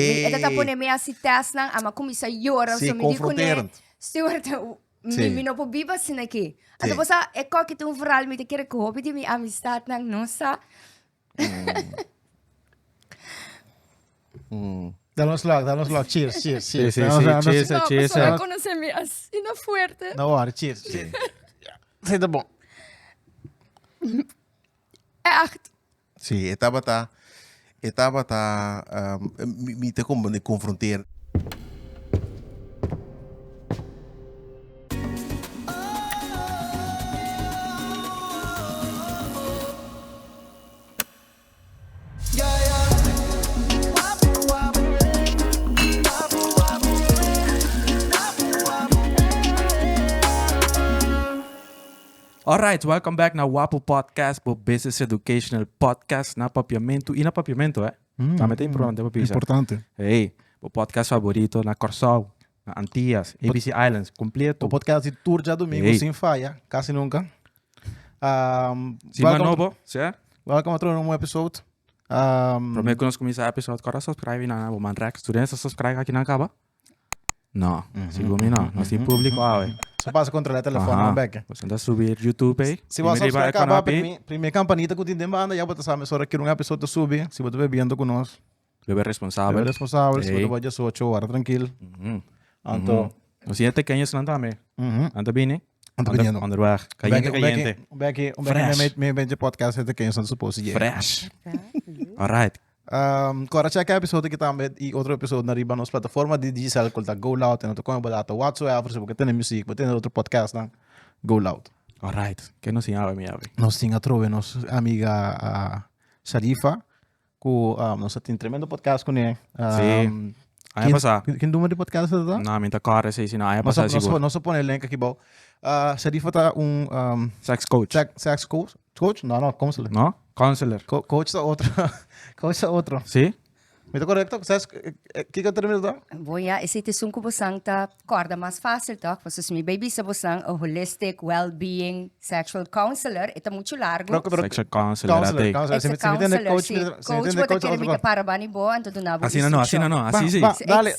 Ito po na si test ng ama kumisa yora. Sim, So, me di ko confronterend. Stewart, Sim. mi no po bibas sinaki. Sim. At po sa, kitong viral, mi te kira ko, piti mi amistad ng nosa. Dá-nos logo. Cheers. Sim. Cheers. Só conhecer mi as ina fuerte. Na hora, cheers. Sei tá bom. Echt. Sim, etapa me te como de confrontar. Alright, welcome back na Wapu Podcast, po Business Educational Podcast na papiamento. E na papiamento, Também tem pronto, papisa. Importante. Hey, o podcast favorito na Corsol, na Antillas, ABC Islands, completo. O podcast de tour já domingo, Ei. sem falha, quase nunca. Si Manobo, certo? Welcome to um episode. Prometo que nós começamos a episódio, agora subscribe na Mandrax. Studentes, subscribe aqui na Caba? Não, segundo mim não. Nós temos público, Só passa controlar o telefone no back. Você anda subir YouTube aí. Se você subscrever a primeira campanita que tem demanda, já você sabe, só que um episódio subir, se você bebendo conosco. Bebê responsável. Se você vai de 8 horas tranquilo. Então, nós temos pequenos não também. Anda bem, né? Anda bem. Underweg. Caliente. Me vende podcast de quem são suposto. Fresh. Alright. Agora check episódio que também e outro episódio na riba nas plataformas de digital que tá Go Loud, não tô com barato whatsoever, se você tem música, você tem outro podcast, não? Go Loud. Alright. Que nos ensinava minha ave. Nós tinha trove nossa amiga Charifa, que nós tem tremendo podcast com ele. Sim. Aí passa. Quem número de podcast é tá? Não, minta cara sei se não aí passa seguro. Nós põe link aqui bom. Charifa tá Sex coach. Sex coach? Coach? Não, counselor. Não? Counselor. Coach é outro. Coach é outro. Sim? Me tá correto? Que eu termino tá? Boya, esse te sungko bosang ta corda mais fácil tá? Porque se mi baby sa bosang a holistic well-being sexual counselor, ito muito largo. Sexual counselor. Ex counselor, coach mo te kira para bani bo, anto do nabo. Assim não. Assim sim. Dale.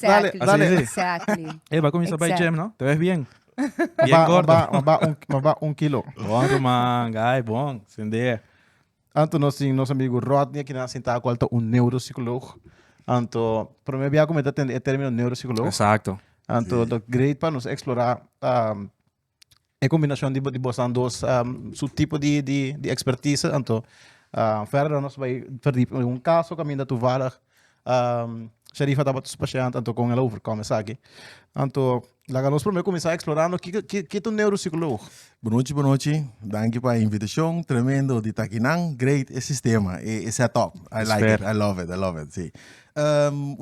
Exactly. Vai começar by gym, não? Te ves bien. Bien gordo. Maba 1 kilo. Bom, Romang. Ai, bom. Sender. Anto nosso amigo Rodney, que nasce com neuropsicoloog. Anto, para mim, eu comentar o termo neuropsicoloog. Exacto. Anto, é great para nos explorar a combinação de bosnan dos tipo de expertise. Anto, verder nós vai verdiepen um caso que ainda toevallig Charifa estava dos pacientes, anto com ela overkomen, sabe? Anto, lá nós primeiro começar a explorar o que é um neuropsicólogo. Boa noite. Danke para a invitação. Tremendo de estar aqui. Great esse sistema. Esse é top. I like it. I love it. Sim.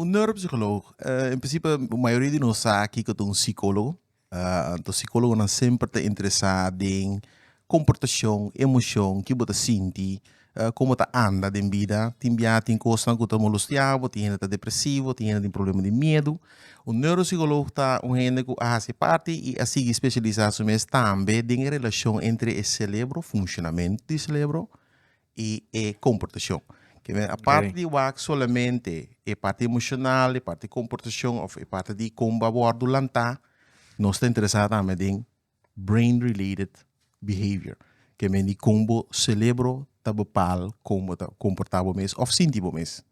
Neuropsicólogo, em princípio, a maioria de nós sabe que é um psicólogo. O psicólogo não sempre está interessado em comportação, emoção, que você sente, como está anda em vida. Tem coisas que está molestiado, tem gente que está depressivo, tem gente que tem problema de medo. O neuropsicólogo está gente que faz parte e assim especializa-se também em relação entre o cérebro, funcionamento do cérebro e a comportação. Que a parte de WAC solamente é parte emocional, é parte de comportação, ou é parte de como abordo lantar. Nós estamos interessados também em brain-related behavior. Que é como o cérebro está bepal como está comportável mesmo, ou sentido mesmo.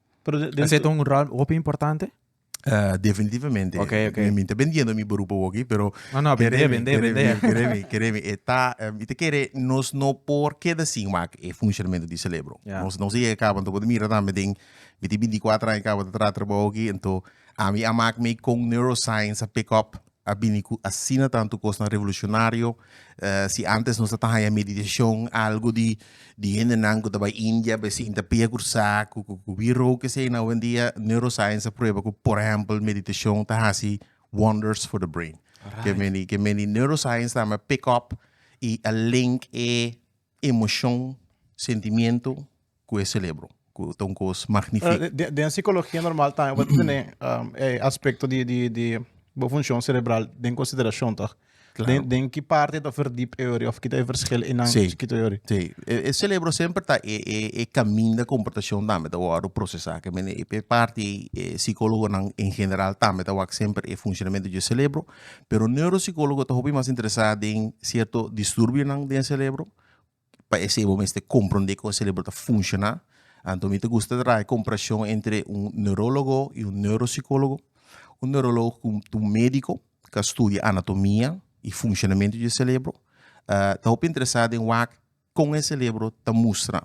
Esse é um rol Hopi importante? Definitivamente. Ok. Me está vendendo meu grupo aqui, pero... Não, vender. Quereme. Te quer nós não por que assim, mas é funcionamento do cérebro. Nós não sei acaba, então, quando mira também, tem 24 anos, acaba de trabalhar aqui, então, a mim, com neuroscience, a pick up, a binico, assina tanto coisa revolucionário, se antes nós estávamos a meditação, algo de gente nango da Índia, se interpia cursa, com biro que sei na hoje em dia, neuroscience prova que, por exemplo, meditação está assim wonders for the brain. Que meni neuroscience também pick up e a link é emoção, sentimento com o cérebro. Então, coisa magnífica. De psicologia normal também, você tem aspecto de boa função cerebral em consideração, tá? Claro. Den que parte da verdiep euro of que tem verschil in een Sim. chiquito euro. Sim. O cérebro sempre está caminho da comportação também, da hora processar. Que é parte psicólogo em geral também, tá sempre o funcionamento do cérebro, pero o neuropsicólogo está mais interessado em certo distúrbio do cérebro, para esse momento compreender como o cérebro está funcionando. Então, me gusta dar a comparação entre neurólogo e neuropsicólogo. Neurólogo é médico que estuda anatomia e funcionamento do cérebro. Está interessado em WAC com o cérebro está mostra.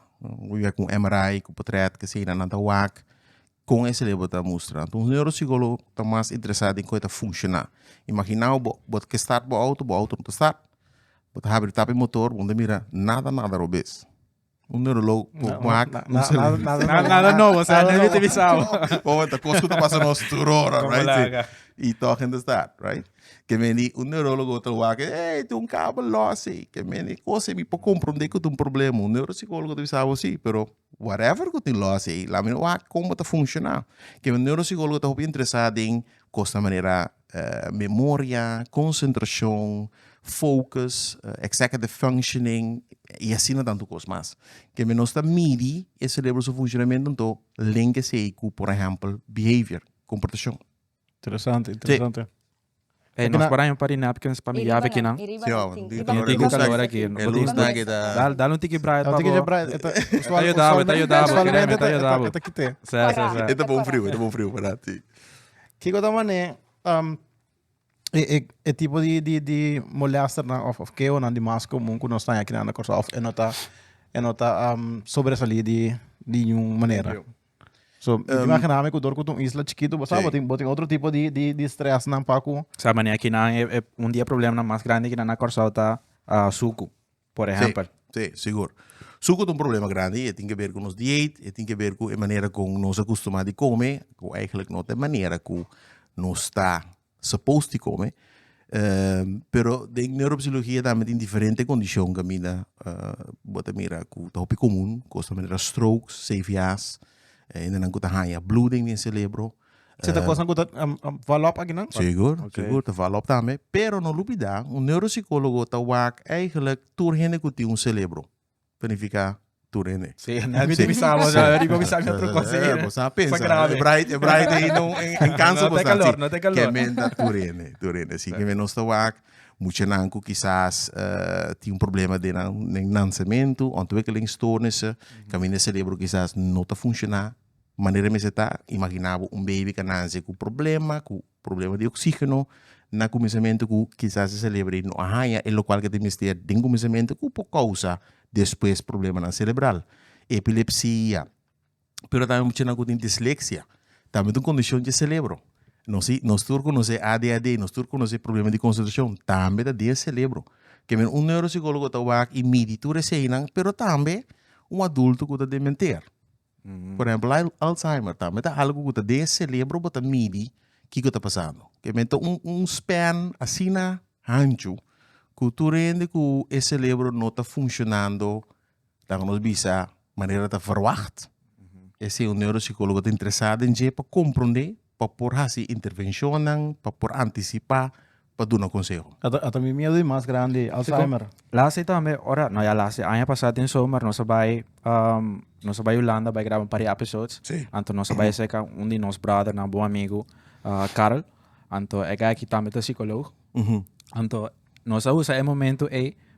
Com MRI, com portrait, que se ainda WAC, com o cérebro está mostra. Então, o neuropsicólogo está mais interessado em como está funcionar. Imagina, que start o auto não está. Você abre o motor, onde mira nada robês. Neurólogo, WAC, Nada novo, o sea, não te visava. Bom, então, coisa que está passando nos turora, right? E toca ainda está, right? Que meni neurólogo está lá, que tem cabo losse, que meni coisa me pode compreender que tem problema. Neuropsicólogo deve saber sim, pero whatever que tem losse, lá me como está funcionar. Que o neuropsicólogo está muito interessado em coisa maneira memória, concentração, focus, executive functioning e assim não tanto coisa mais. Que me está midi o cérebro seu funcionamento então liga-se com, por exemplo, behavior, comportação. Interessante. Nós paramos para ir porque nós para me aqui não. Tem que calor aqui. Dá tiki bright. Tá Ajudava. Tá aqui. É bom frio, para ti. Kiko da mané, é tipo de molestar na of que ou não de mais comum que nós aqui na coisa of é nota sobresalir de maneira. So, imagina que o dor com isla chiquito, sabe, tem outro tipo de stress na paco. Sabe, aqui não é dia problema mais grande que na corsa tá suco, por exemplo. Sim, seguro. Suco tem problema grande, tem que ver com os dietas, tem que ver com a maneira como nós acostumamos a comer, que eigenlijk não tem maneira que nós está supposed to comer. Pero de neuropsicologia também tem diferente condição que mira, bota mira que tá Hopi comum, costa maneira strokes, CVAs, ainda não tá haña, bloeding no cérebro. Você tá coisa que valop aqui não? Seguro, tá valop também. Pero no lupida, neuropsicólogo tá wak eigenlijk turhene que tem cérebro. Planificar turhene. Sim, não me pensava, já eu me sabe outra coisa. Você pensa, é bright aí em câncer, não tem calor, não tem calor. Que menda turhene, assim que menos tá wak. Muitos nanco quizás tem problema de nascimento, ontwikkeling stoornissen, caminho cérebro quizás não tá funcionar. Maneira me está imaginava baby que nasce com problema de oxígeno, na começamento que quizás o cérebro não arranha, é o qual que tem que ter começamento que por causa depois problema na cerebral, epilepsia, pero também muitos nanco tem dislexia, também tem condição de cérebro. Nós conhecemos ADHD, nós conhecemos problema de concentração, também da de cérebro. Que neuropsicólogo está aqui e mide tudo isso aí, pero também adulto que está dementir. Por exemplo, Alzheimer também está algo que está de cérebro, que está mide o que está passando. Que span assim na ancho, que tu rende que o cérebro não está funcionando, da nós bisa maneira está verwacht. Esse é o neuropsicólogo está interessado em para compreender, para por fazer intervenção, para por antecipar, para dar um conselho. Até meu medo é mais grande, Alzheimer. Lá se também, ora, não é lá se, ano passado em sommar, nós vai Holanda, vai gravar um par de episódios. Então nós vai ser de nossos brother, um bom amigo, Karel. Então é aqui também é psicólogo. Então nós usa é momento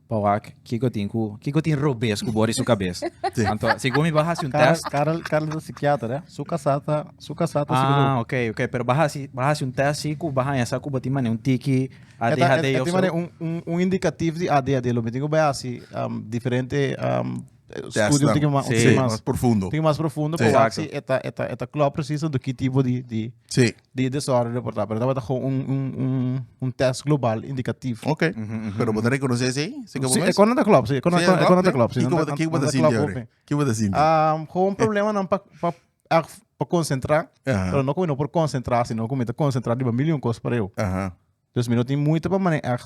para Kiko tem robês com bori sua cabeça. Então se como vai fazer teste. Karel é psiquiatra, né? Suka sata psicólogo. Ok, pero vai fazer teste com vai essa com bater um tiki ADHD ou indicativo de ADHD, lo tenho vai assim diferente estudo tem mais profundo. Tem mais profundo para assim eta claro precisa do que tipo de desordem portar, pero estava com teste global indicativo. Ok. Pero você reconhece aí? Sim, é quando da club, sim, quando da club, sim. Que você sente? Que você sente? Com um problema não para concentrar, pero não como por concentrar, sino como concentrar de milhão coisas para eu. Dus minutos tem muito para manejar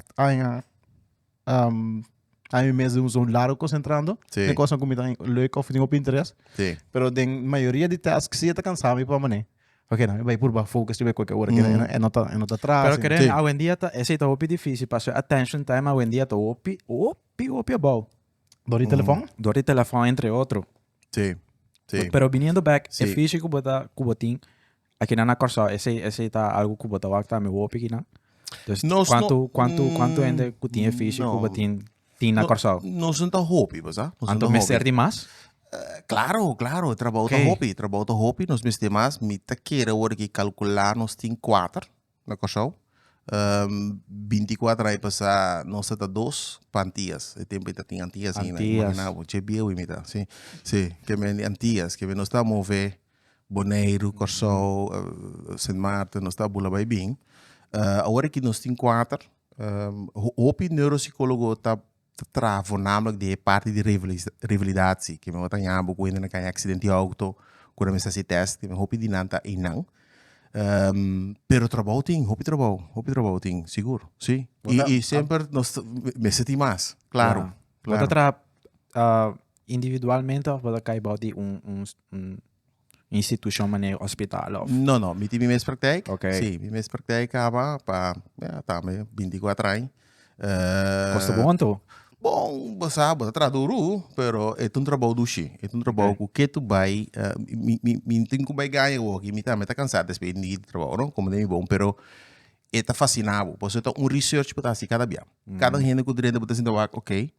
a mim mesmo um largo concentrando, tem coisa como tem leuk of tem op interesse. Pero den maioria de tasks se está cansado para mané. Ok, não, vai por focus, vai qualquer hora que é nota atrás. Pero querendo, hoje em dia esse tá Hopi difícil, parce attention time hoje em dia tá Hopi é bom. Dor de telefone? Dor de telefone entre outro. Sim, sim. Pero viniendo back, Sí. é físico kubotin. Aqui na corsa, esse tá algo kubota wakta me Hopi aqui na. Então, quanto ainda kutin é físico kubotin tin na corsa. Não são tão Hopi, mas Anto me ser demais? Claro, trabalho Ok. da Hopi, nós me mais, me tá queira hora que calcular nós tem 4 na corsa. 24 aí passar nós tá 2 pantias, e tempo tá tem antias ainda, imagina, você viu imita, sim, que me antias, que nós tá mover Boneiro, Corsol, Saint Martin, nós tá bula bem. Agora que nós tem 4, Hopi neuropsicólogo tá trava namelijk de parte de revalidatie, que me botar nyambo com ainda na canha acidente de auto, quando me se teste, que me Hopi dinanta inang. Pero trabalho tem, Hopi trabalho tem, seguro, sim. E sempre nós me senti mais, claro. Claro. Individualmente ou você cai about instituição mané hospital of? Não, me tive minha praktijk. Ok. Sim, minha praktijk kaba pa, tá me 24 anos. Costa bom então? Bom, você traduro, pero é um trabalho do chi, é um trabalho que tu vai, me tem que vai ganhar hoje, me tá cansado desse de trabalho, não? Como nem bom, pero é tá fascinado, você tá research para assim cada dia, cada gente que dirende botar assim ok,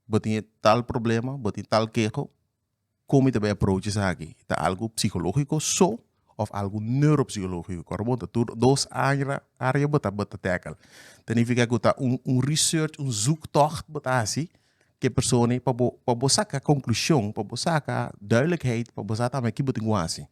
botar tal problema, botar tal queijo, como te vai approach isso aqui, tá algo psicológico só of algo neuropsicológico, correto? Dois áreas botar tackle. Significa que tá research, zoektocht botar assim, que a pessoa para sacar conclusão, para sacar duidelijkheid, para sacar também que botar assim.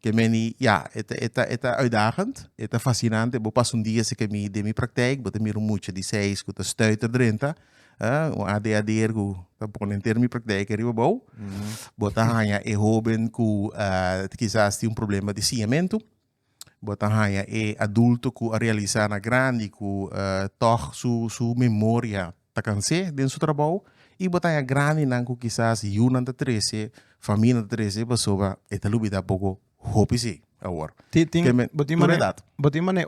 Que meni, é uitdagend, é fascinante, eu passo dia se que me de minha praktijk, botar me muito de 6 que tá stuiter dentro, ADHD que tá pondo ter minha praktijk arriba bom, botar haña é jovem que quizás tem problema de ciamento, botar haña é adulto que a realizar na grande que toch sua memória tá cansado dentro do seu trabalho e botar haña grande não que quizás yuna da 13, família da 13, pessoa é talubida pouco Hopi sim, agora. Botin mané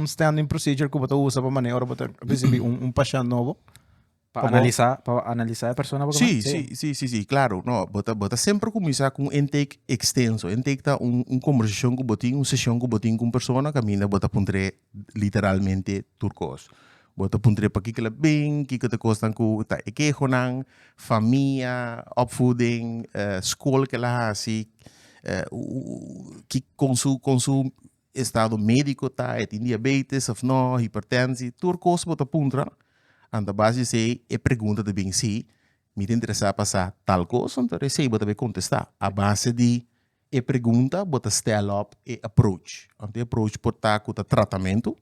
standing procedure que você usa para mané, ora botar receber pashènt novo. Para analisar a pessoa. Sim, claro. No, bota sempre começar com intake extenso. Intake tá conversação com botin, sessão com botin com pessoa, caminha, bota puntre literalmente turcos. Bota puntre para que bem, que te costan com tá ekejonang, família, opvoeding, school que lá assim, que com su estado médico tá, tem diabetes ou não, hipertensão, turcos bota puntra. Anda base se é pergunta de bem se me interessa passar tal coisa, então você vai contestar. A base de é pergunta, bota style up e approach. Então approach pode estar com tratamento,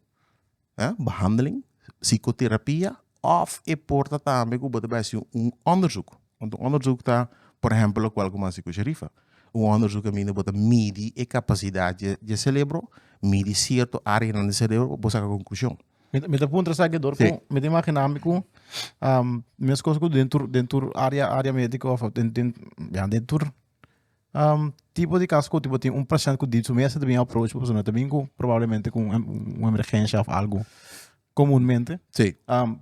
behandeling, psicoterapia, ou é porta também com bota base onderzoek. Want onderzoek está, por exemplo, qual como assim com Charifa. Onderzoek a mim bota mede a capacidade de cérebro, mede certo área no cérebro, para sacar conclusão. Me dá ponto sabe dor com me dá imaginar-me com minhas coisas com dentro área médica ou dentro tipo de caso tipo tem paciente que diz começa também approach para pessoa também com provavelmente com uma emergência ou algo comumente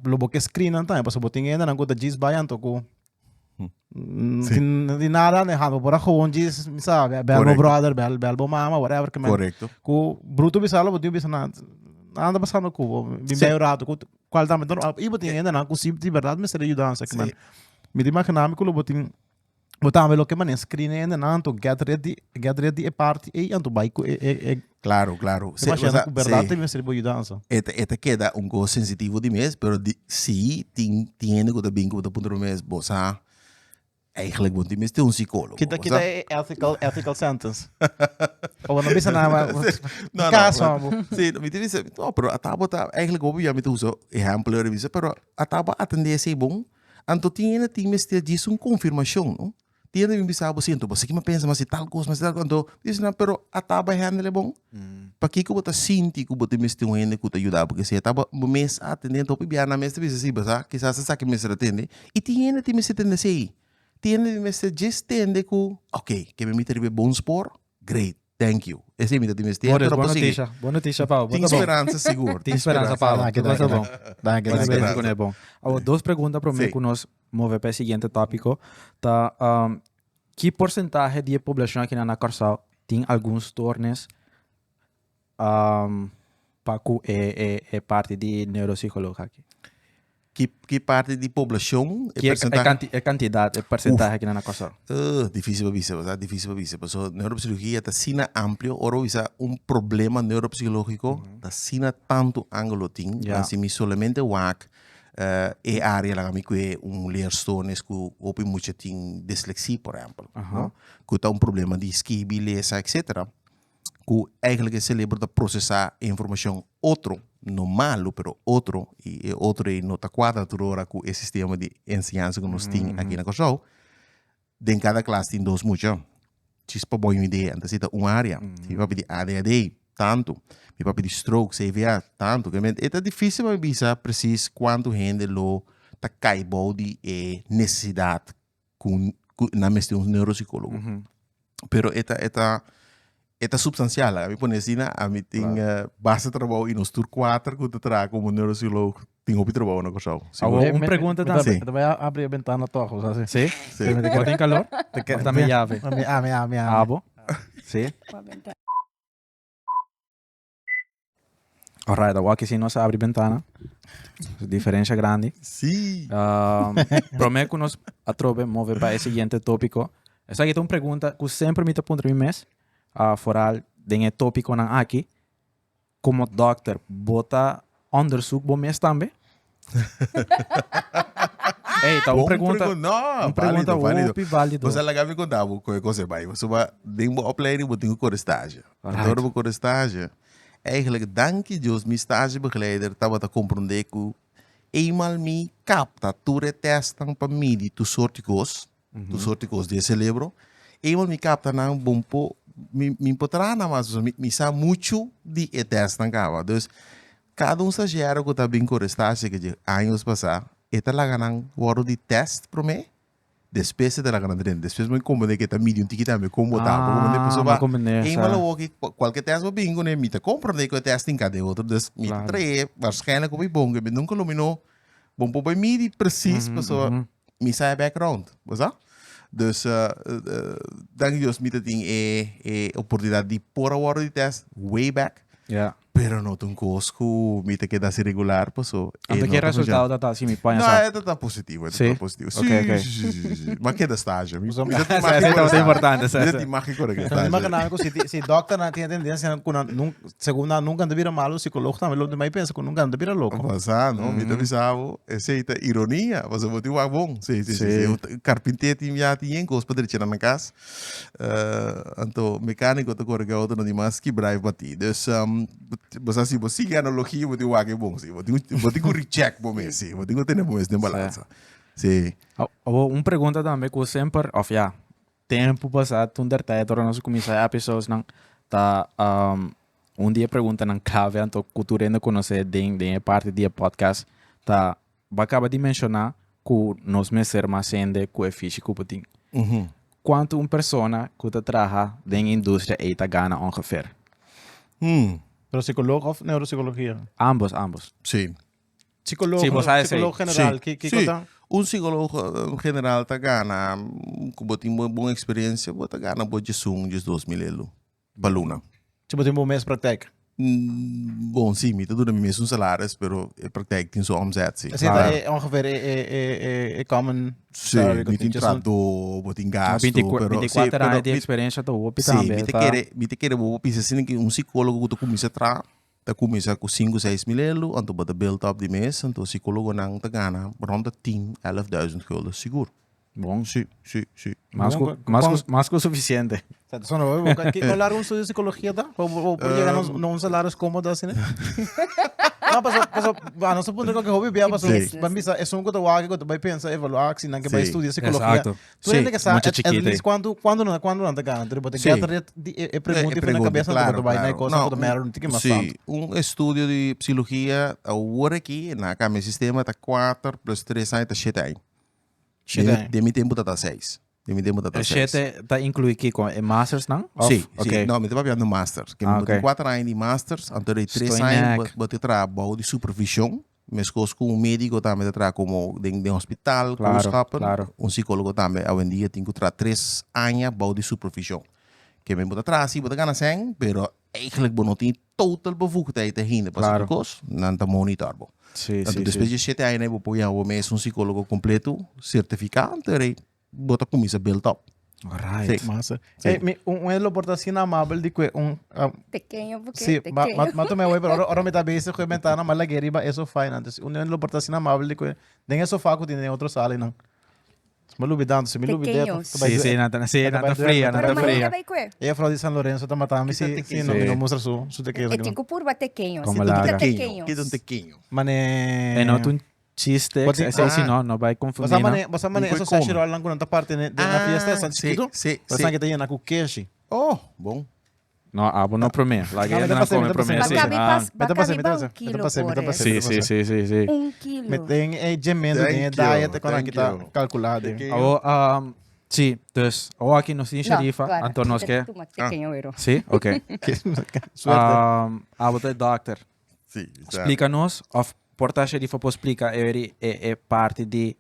logo que screen então para botar ainda não conta diz vai então com de nada né rabo por ako diz sabe belo brother belo mama whatever que correto com bruto bisala botar bisala anda passando com bem errado com qualidade então e botin ainda não consigo de verdade me seria ajudança que me imaginar-me que botar lo que mané screen ainda não to get ready é parte e anto vai claro se imagina com verdade me seria ajudança eta queda gosto sensitivo de mês pero se tem que dar bem com o ponto mês bossa eigenlijk want die mist psicólogo. Kita é ethical sentence. Ou não bisa nada. Não. Sim, me diz, não, pero ataba tá eigenlijk obi já me usa exemplo de visa, pero ataba atender se bom. Anto tinha mist diz confirmação, não? Tinha me bisa você então, você que me pensa mas tal coisa, mas tal quando diz não, pero ataba handle bom. Para que bota sinti que bota mist um ende que te ajudar porque se ataba mês atendendo topi bia na mês visa se basa, que se sabe mês atende. E tinha mist atende se tiene me se just tende ku okay que me meter bom sport great thank you. Esse imita de mestre. Boa notícia, Paulo. Tem esperança, seguro. Tem esperança, Paulo. Danke, Tudo vai ser danke. bom. Danke, Vai danke. ser bom, bom. Agora, duas perguntas para mim Sim. que nós mover para o seguinte tópico. Tá, que porcentagem de população aqui na Corsal tem alguns tornes para que é parte de neuropsicólogo aqui? Que parte de população Que é quantidade, é porcentagem aqui na Corsal? Difícil para você, tá? Difícil para você. Porque neuropsicologia está sina amplo, ora isso problema neuropsicológico, está sina tanto ângulo tem, assim me solamente wak área lá que é leerstoornis que Hopi muito tem dislexia, por exemplo, que está problema de escrever, ler, etc. Que eigenlijk o cérebro está processar informação outro, não malo, pero outro e nota quadratura que o sistema de ensinança que nós temos aqui na Corsal. De cada classe tem dois muitos. Cis para boa ideia, então está uma área. Se vai pedir ADHD, tanto. Se vai pedir stroke, CVA, tanto. É difícil para pensar preciso quanto gente lo está caibo de necessidade na mesma neuropsicólogo. Pero é substancial. A mim põe assim, a mim tem base de trabalho e nos tur 4 que eu trago como neuropsicólogo. Tem Hopi trabalho na Corsal. Uma pergunta também. Te vai abrir a ventana todos, assim. Sim? Sim. Tem calor? Também llave. Me Abo? Sim? Alright, agora que se nós abre ventana, diferença grande. Sim. Prometo que nós atrove mover para o seguinte tópico. Essa aqui é uma pergunta que sempre me pergunto a mim mesmo. Foral, den tópico nan aqui. Como dòkter, bota onderzoek bom mês também? Ei, tá uma pergunta. Não, uma pergunta válido. válido. Você lá me contava com coisa vai. Você vai tem uma opleiding, você tem que estágio. Então, para estágio, eigenlijk dank Deus, meu stagebegeleider estava a compreender que eenmaal me capta, tu retestan para mim de tu sorticos de cerebro, eenmaal me capta na bom po, me potrana mas me sabe muito de testan cava. Dus cada estagiário que está bem com estágio que anos passar, eta lá ganham o de teste para mim. Depois de lá ganhar dentro, depois me compreender que está medium tiki também como tá, como nem pessoa vai. Em malo que qualquer teste bingo né, me tá compreender que o teste em cada outro, dus me trae, waarschijnlijk op bom, que nunca lumino, bom para mim de preciso pessoa me sai background, was dat? Dus dank Deus me tem oportunidade de pôr a hora de teste way back. Yeah. Pero não tem cosco, me tem que dar se regular, pessoal. Então que resultado tá assim me põe não, essa. Tá positivo, Sim? Tá positivo. Ok. Sim. Mas que é da estágio? Essa é importante, essa. Isso é imagem correta. Mas que se doctor não tem tendência, segundo nunca devia mal, o psicólogo também lo demais pensa que nunca devia louco. Passar, não, me avisava, essa é ironia, você vai ter um bom. Sim. O carpinteiro tinha coisa para deixar na casa. Então, mecânico tá correndo não demais que brave para ti. Então, assim, você que analogia, você vai ter bom, sim. Você tem que recheck bom mês, sim. Você tem que ter bom mês de balança. Sim. Uma pergunta também que eu sempre, tempo passado, educator, nós começamos a pessoas não tá dia pergunta não clave, então cultura ainda conhecer de parte do podcast, tá acaba de mencionar que nós mesmos mais sendo que é físico que tem. Quanto uma pessoa que trabalha na indústria e tá ganha ungefähr? Pero psicólogo ou neuropsicologia? Ambos. Sim. Psicólogo general, que conta? Psicólogo general tá ganha, como tem uma boa experiência, tá ganha por esun de 2.000 euros, baluna. Tipo, tem um mês para prática. Bom, sim, me tudo mesmo salários, pero a prática tem sua omzet, sim. Assim, é ongeveer é common. Sim, me tem trato, tem gasto, 24 anos de experiência do Hopi também. Me te querer vou pensar assim que psicólogo que começa a começar com 5-6 mil euros, então bota build up de mês, então psicólogo não tá ganha, ronda 10.000-11.000 gulden seguro. Bom, sim. Mais que o suficiente. Só não, que largo um estudo de psicologia, tá? Ou por chegar num salário cômodo assim, né? Não, mas não se pode que hobby bem, mas é só um que tu vai pensar, evaluar, se não que vai estudar psicologia. Tu ainda que sabe, quando não tá ganhando, tu pode ter pergunta na cabeça, tu vai na coisa, tu merda, não tem que mais sim, estudo de psicologia, agora aqui, na cama sistema, tá 4 plus 3 anos, tá 7 anos. De meu tempo tá 6. De me moet dat Dus seis. dat inclui kiko en masters, não? Sim, Ok. sim. Não, me estava vendo masters. Que me ok. 4 anos de masters, então de 3 Estou anos em bote trabalho de supervisão. Mas com um médico também trabalha como de hospital, Claro, cooschappen. claro. Um psicólogo também, hoje em dia, tem que trabalhar 3 anos bouw de supervisão. Que me moet trabalhar, moet gaan zijn, pero eigenlijk não tem total bevoegdheid ainda para Claro. coisas, não tá monitor. Sim, Então, sim, depois sim. de 7 anos, eu vou um mês um psicólogo completo, certificado, e bota começa build up. Alright. Massa. Sim. Ele porta assim amável de que Pequeño, porque sí, pequeño. mato me voy, pero ahora me está bien, se comentar na mala guerra, eso fine antes. Ele porta assim amável de que nem é sofá que tem outro sala não. Me lube tanto, se me lube Pequeños. Sim, nata fria, Pero nata Pero fria. mañana vai que E a fraude de San Lorenzo está matando, Kita sí, tequeño. no, Sí. no muestra su tequila. é tipo curva tequeños. Como Tipo larga. tequeños. Que é um tequinho. Mane... En otro chiste, Pode- esse ah. não, não vai confundir, não. Você mane Nunca eso come. se chirou lá com parte de na fiesta, San sim, Chiquito? sim, Você sim. que tem na kukeshi. Oh, bom. Não, abo não para mim. Lá que Não, ainda me não dá come pra para você, mim, me dá sim. pra Bakabi Ah. pas, Meta bakabi pra ba você, um quilo meta pra você, meta pra por você. Sim, sim, sim, sim. Um quilo. Me tem gemendo de Thank diet you, quando thank aqui tá you. calculado. Abo, sim, dus, ou aqui no Sim Charifa, agora, então nós que... tu tequeño euro. Sim, ok. Suerte. Abo de dòkter. Sim, Explica-nos, of porta Charifa pode explicar, é parte de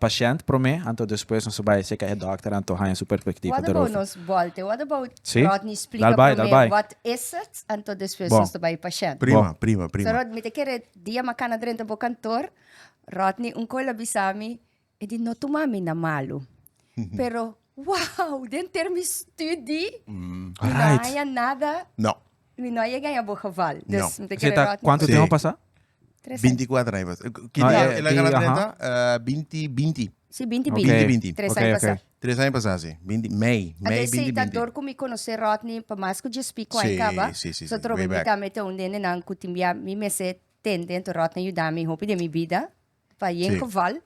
pashènt para mim, então depois nós vai ser que é dòkter, então há sua perspektiva What about daarover. nos volte? What about Sim. Rodney explica Dalbai, para mim dalbai. what is it? Anto después Bom. nos vai pashènt. Prima, Bom. prima, So prima. Rod, me te quere dia makana drenta bo cantor, Rodney un cola bisami, e di no tumami na malo. Pero, wow, den termi studi, Alright. não há nada, Não, não há ganha bo geval. Dus me te Você quere tá, Rodney. quanto Sim. tempo passa? 24 anos. Que Ah, dia é, ela que, ganha aham. 30? 20. Sim, 20, Ok. 20. 3 Ok, anos ok. passado. 3 anos passados, sim. 20, Mei, Até se 2020. dor com me conhecer Rodney, para mais que eu explico Sim, aí kaba. sim, sim, So sim. trobe Way me back. também tem nene nang kutimbia mi me se tendente Rodney ajudar me hopi de mi vida. Para Sim. yen geval.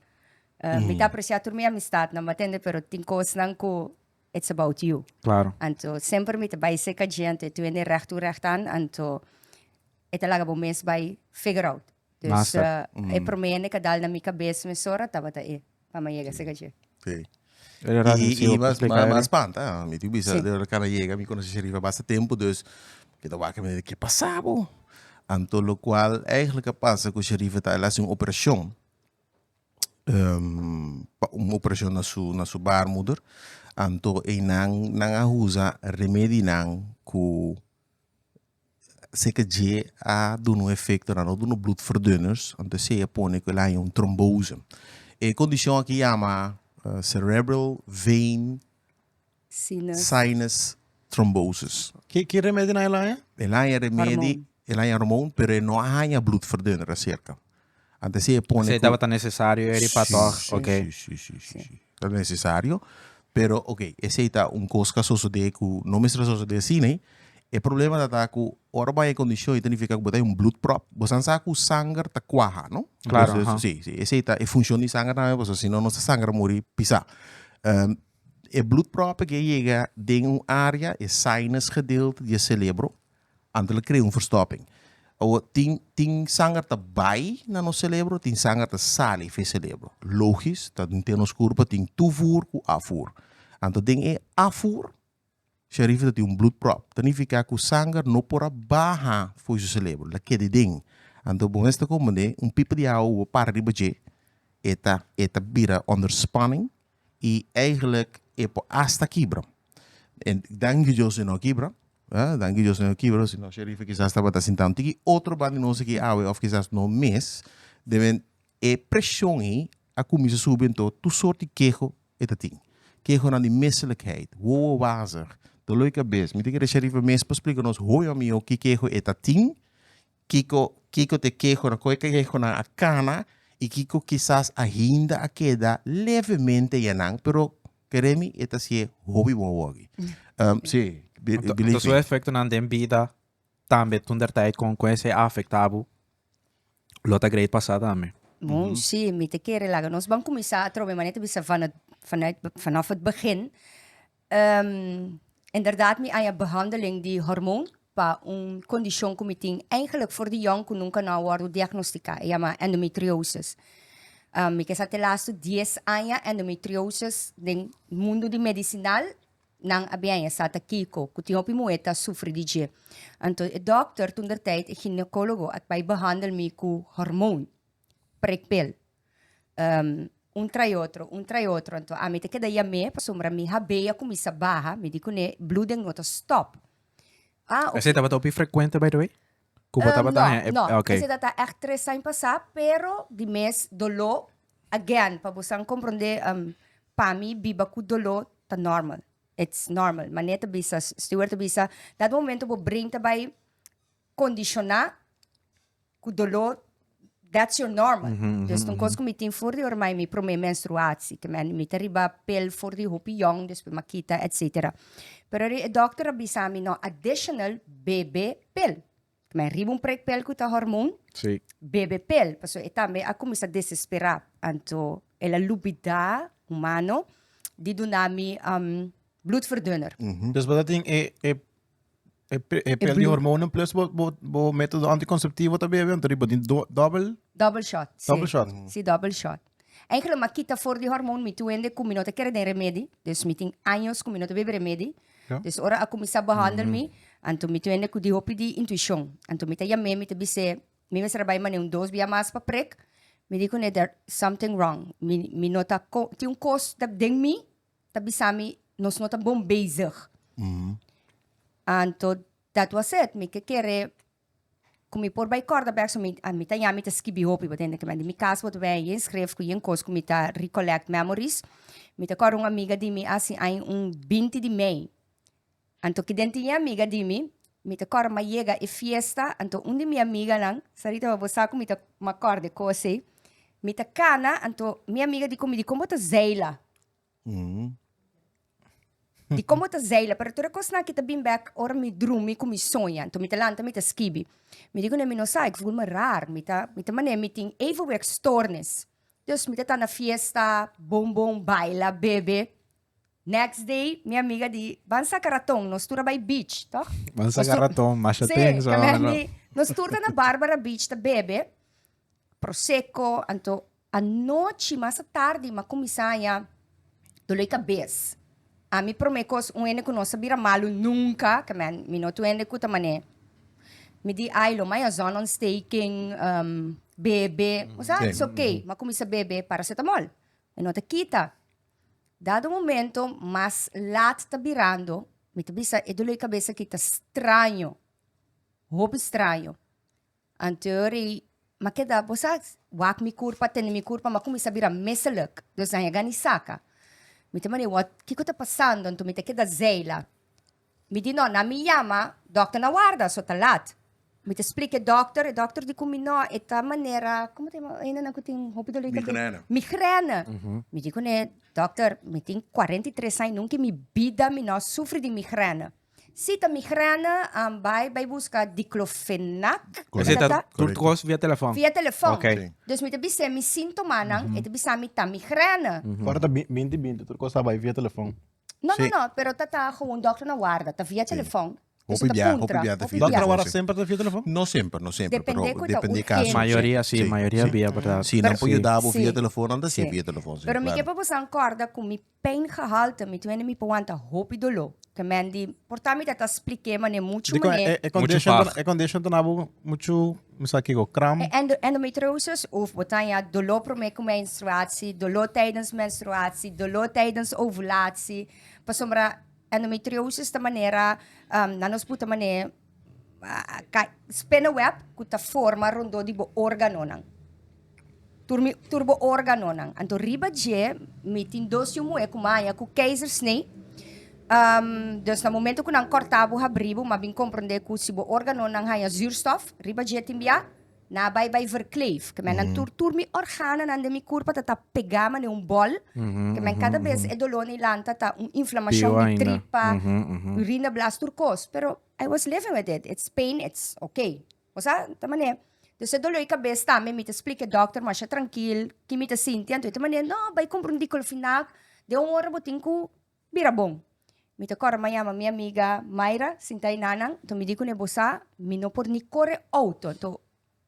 Me tá apreciar tur minha amistade na matende, pero tem coisas nang ko it's about you. Claro. Anto sempre met de bise ka gente, tu ene recht toe recht aan, anto het laga bom mens by figure out. Dus Master. e per me ene kadal na mi cabeça me sora tabata e pa mayega se gaje. Sim. Ele era E mas espanta, me tu bisa Sim. de cara chega, me conhece Charifa bastante tempo, dus que tava que passava. Anto lo qual eigenlijk passa que o Charifa tá lá uma operação. Uma operação na sua baarmoeder. Anto e nang usa remédio nang ku zeker je a doen een effect dan ook doen bloedverdunners. Anto se je pone que lá een trombose. E condição aqui chama cerebral vein sinus thrombosis. Que remédio na ela é? Ela é remédio, ela é hormônio, pero não há bloedverdunner cerca. Antes se pone Você estava necessário, ele para tocar, ok. Sim. É necessário, pero ok, esse é coisa que de que não me estressa de assim, o problema da que ora vai condição e significa que botar blood prop, você sabe que o sangue tá quaja, não? Claro, Sim, esse é função de sangue também, porque senão nosso sangue morre pisar. O blood prop que chega em uma área, é sinus gedeelte do cérebro, antes ele cria verstopping. Ou tem sangue tá bij na nosso cérebro, tem sangue tá sali no cérebro. Logisch, dat tem nos corpo tem toevoer com afvoer. Então tem afvoer, Charifa tem bloedprop. Significa que o sangue não pode baixar foi o cérebro, lá que ding. Então bom esta como pipa de água para de bater, eta vira onder spanning e eigenlijk hasta quebra. En dan que eu não quebra. Dan que eu não quebra, se não Charifa quizás estava sentando tiki outro bando não sei que água, ou quizás no mês, devem pressão aí a começar subir então tu soort de queijo ting. Queijo na die misselijkheid, wow wazer, de leuke bes. Met ik de Charifa mês para explicar nos hoe ami o que queijo ting, kiko te queijo na coi queijo na cana e kiko quizás ainda a queda levemente yanang, pero queremi eta se hobby wogi. Sim. Então, o efeito na vida também, tundertijd, com esse afetado, lota great passada também. Bom, sim, me te quere laga. Nós vamos começar a trobe, maar net bisa vanaf het begin. Inderdaad, met een behandeling die hormoon, pa een conditie eigenlijk voor de jong nunca na worden diagnostica, ja maar endometriosis. Mi que sa te lasto 10 anos endometriosis no mundo de medicinal, nang abianya sa ta kiko, que tinha pimueta sofre de je. Então, o dokter, toen der tijd, gynaecologo, at bij behandel me com hormoon, prikpil. Um trai outro. Então, a me te queda yamé, para sombra mi habeia com missa barra, me digo ne, bloeding not stop. Esse estava top frequente, by the way? Cuba estava não, okay. esse data echt 3 anos passar, pero de mês dolor, again, para você compreender, para mim, biba com dolor, tá normal. It's normal. Maneta bisa, steward bisa, dat momento vou brincar by condicionar com dolor, that's your normal. Dus toen koos ik meteen voor die ormai mi pro me menstruatie, que men mi riba pel voor die hopi young, dus pe makita, etc. Pero a dokter bisa mi no additional bebe pel. Men riba un prek pel kuta hormoon, Sí. bebe pel. Paso etame ako misa desesperar. Anto, ela lubida humano, di dunami bloedverdunner. Dus wat dat ding pel die hormonen plus bo método anticonceptivo também, então riba din Double shot. Double shot. Sim, double shot. Eigenlijk makita voor die hormoon, mi tuende kung minota kere den remedi. Dus meeting años kung minota bebe remedi. Ja. Dus ora ako misa behandel mi. Anto mi tuende ku di hopi di intuition. Anto mi ta yame, mi ta bise, mi mes rabay man yung dos biya mas pa prek. Mi di ko ne there something wrong. Mi nota ko, ti yung kos tab ding mi, tabi sami, nos nota bom bezig. Anto, that was it. Mi kekere, kung mi por by corda back, so mi ta yami ta skibi hopi, but then mi kas wat wij yin schreef ku yin kos, ku mi ta recollect memories. Mi ta kor amiga di mi asi ay 20 de Mei. Anto que dentro minha amiga de mim, me te cora uma chega e fiesta, anto onde minha amiga lang, sarita ba bosa ko me te macorde ko assim, me te cana, anto minha amiga de como te zeila. De como te zeila, pero tu recos na kita bim back ora me drumi com me sonha, anto me te lanta me te skibi. Me digo ne me no sai, ik voel me raar, me te mane meeting even werk stoornis. Dus me te ta na fiesta, bom baila, bebe. Next day, minha amiga di Bansa Karatong, nos tura by beach, toch? Bansa Karatong, Mashateng, so. Sim, nos tura na Barbara Beach, ta bebe, prosecco, anto, a noite, mais tarde, ma comissaia, doloi cabeça. A mi promecos, ene que não sabia malo nunca, que man, mi no tu ene que tamane. Mi di, ai, lo mai a zona on staking, bebe, o sea, it's okay, ma comissa bebe paracetamol. E não te quita. Dado momento, mas laat tá virando, me te bisa, e doloi cabeça que tá estranho, roupa estranho. Anterior, mas que dá, você wak mi curpa, tem mi curpa, mas como isso vira meseluk, dus na gani saka. Me te mani, what, que tá passando? Então me te queda zeila. Me di no, na mi yama, dokter na guarda, so talat. Me te explica dokter, e dokter di kumi no, eta maneira, como tem, ainda não tem roupa doloi cabeça. Migrana. Me digo ne, dokter, me tem 43 anos, nunca me vida, me não sofre de migrana. Se tá migrana, vai buscar diclofenac. Tudo via telefone? Via telefone. Ok. Dus me te bise, me sintoma nang, e te bise, me tá migrana. Agora tá 20, tu costa vai via telefone. Não, pero tá gewoon dokter na guarda, tá via telefone. Hopi via Dokter agora sempre tá via telefone? No sempre, Depende pero depende caso. caso. Maioria sim, maioria via, verdade. Sim, não pode dar sim. via telefone, anda sim via telefone. Pero me que pa você acorda com mi pijngehalte, me tu me pawanta hopi dolo. Que men di, portami tá expliquei, mas é muito mané. É condition tá nabo muito, misa kiko, cram. Endometriosis of botanya dolor pro me com menstruatie, dolor tijdens menstruatie, dolor tijdens ovulatie. Pasombra endometriosis da maneira, nanos puta maneira, spinnenweb, kuta forma rondo di bo organo nang. Turbo organo nang. Anto riba je, mitin dosyo mo e kumaya ku keizersnee. Dus na momento que não cortava o abrigo, mas bem compreender que se o órgão não ganha zuurstof, riba je timbia, na vai verkleef. Que men turmi organa na de mi corpo tá pegama ne bol, que men cada vez é dolor ni lanta tá inflamação de tripa, urina blasturcos, pero I was living with it. It's pain, it's okay. O sea, tamane. Dus é dolor cabeça tá, me te explica doctor, mas é tranquilo, que me te sinti, então tamane, não, vai compreender que no final de hora botin ku bira bom. Me te cora mayama minha amiga Mayra, sintay nanang, to me digo ne bosa, mi no por ni corre auto, to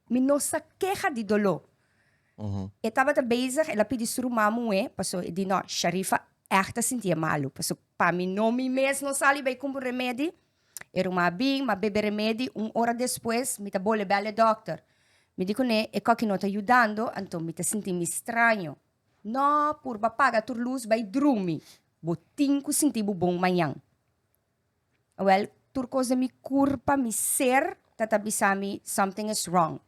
mi no sa queja de dolor. E tava bezig, ela pedi surumamo paso e di no, Charifa, echt sentia malo. Paso pa mi no mi mes no sali bij com remédio. Era uma bem, uma bebe remédio, hora depois, me tá bole belle dòkter. Me dico né, e que não tá ajudando, então me tá sentindo estranho. No, por paga tur luz vai dormir. Botinho senti bom manhã. Well, tur coisa me culpa, me ser, tatabisami, something is wrong.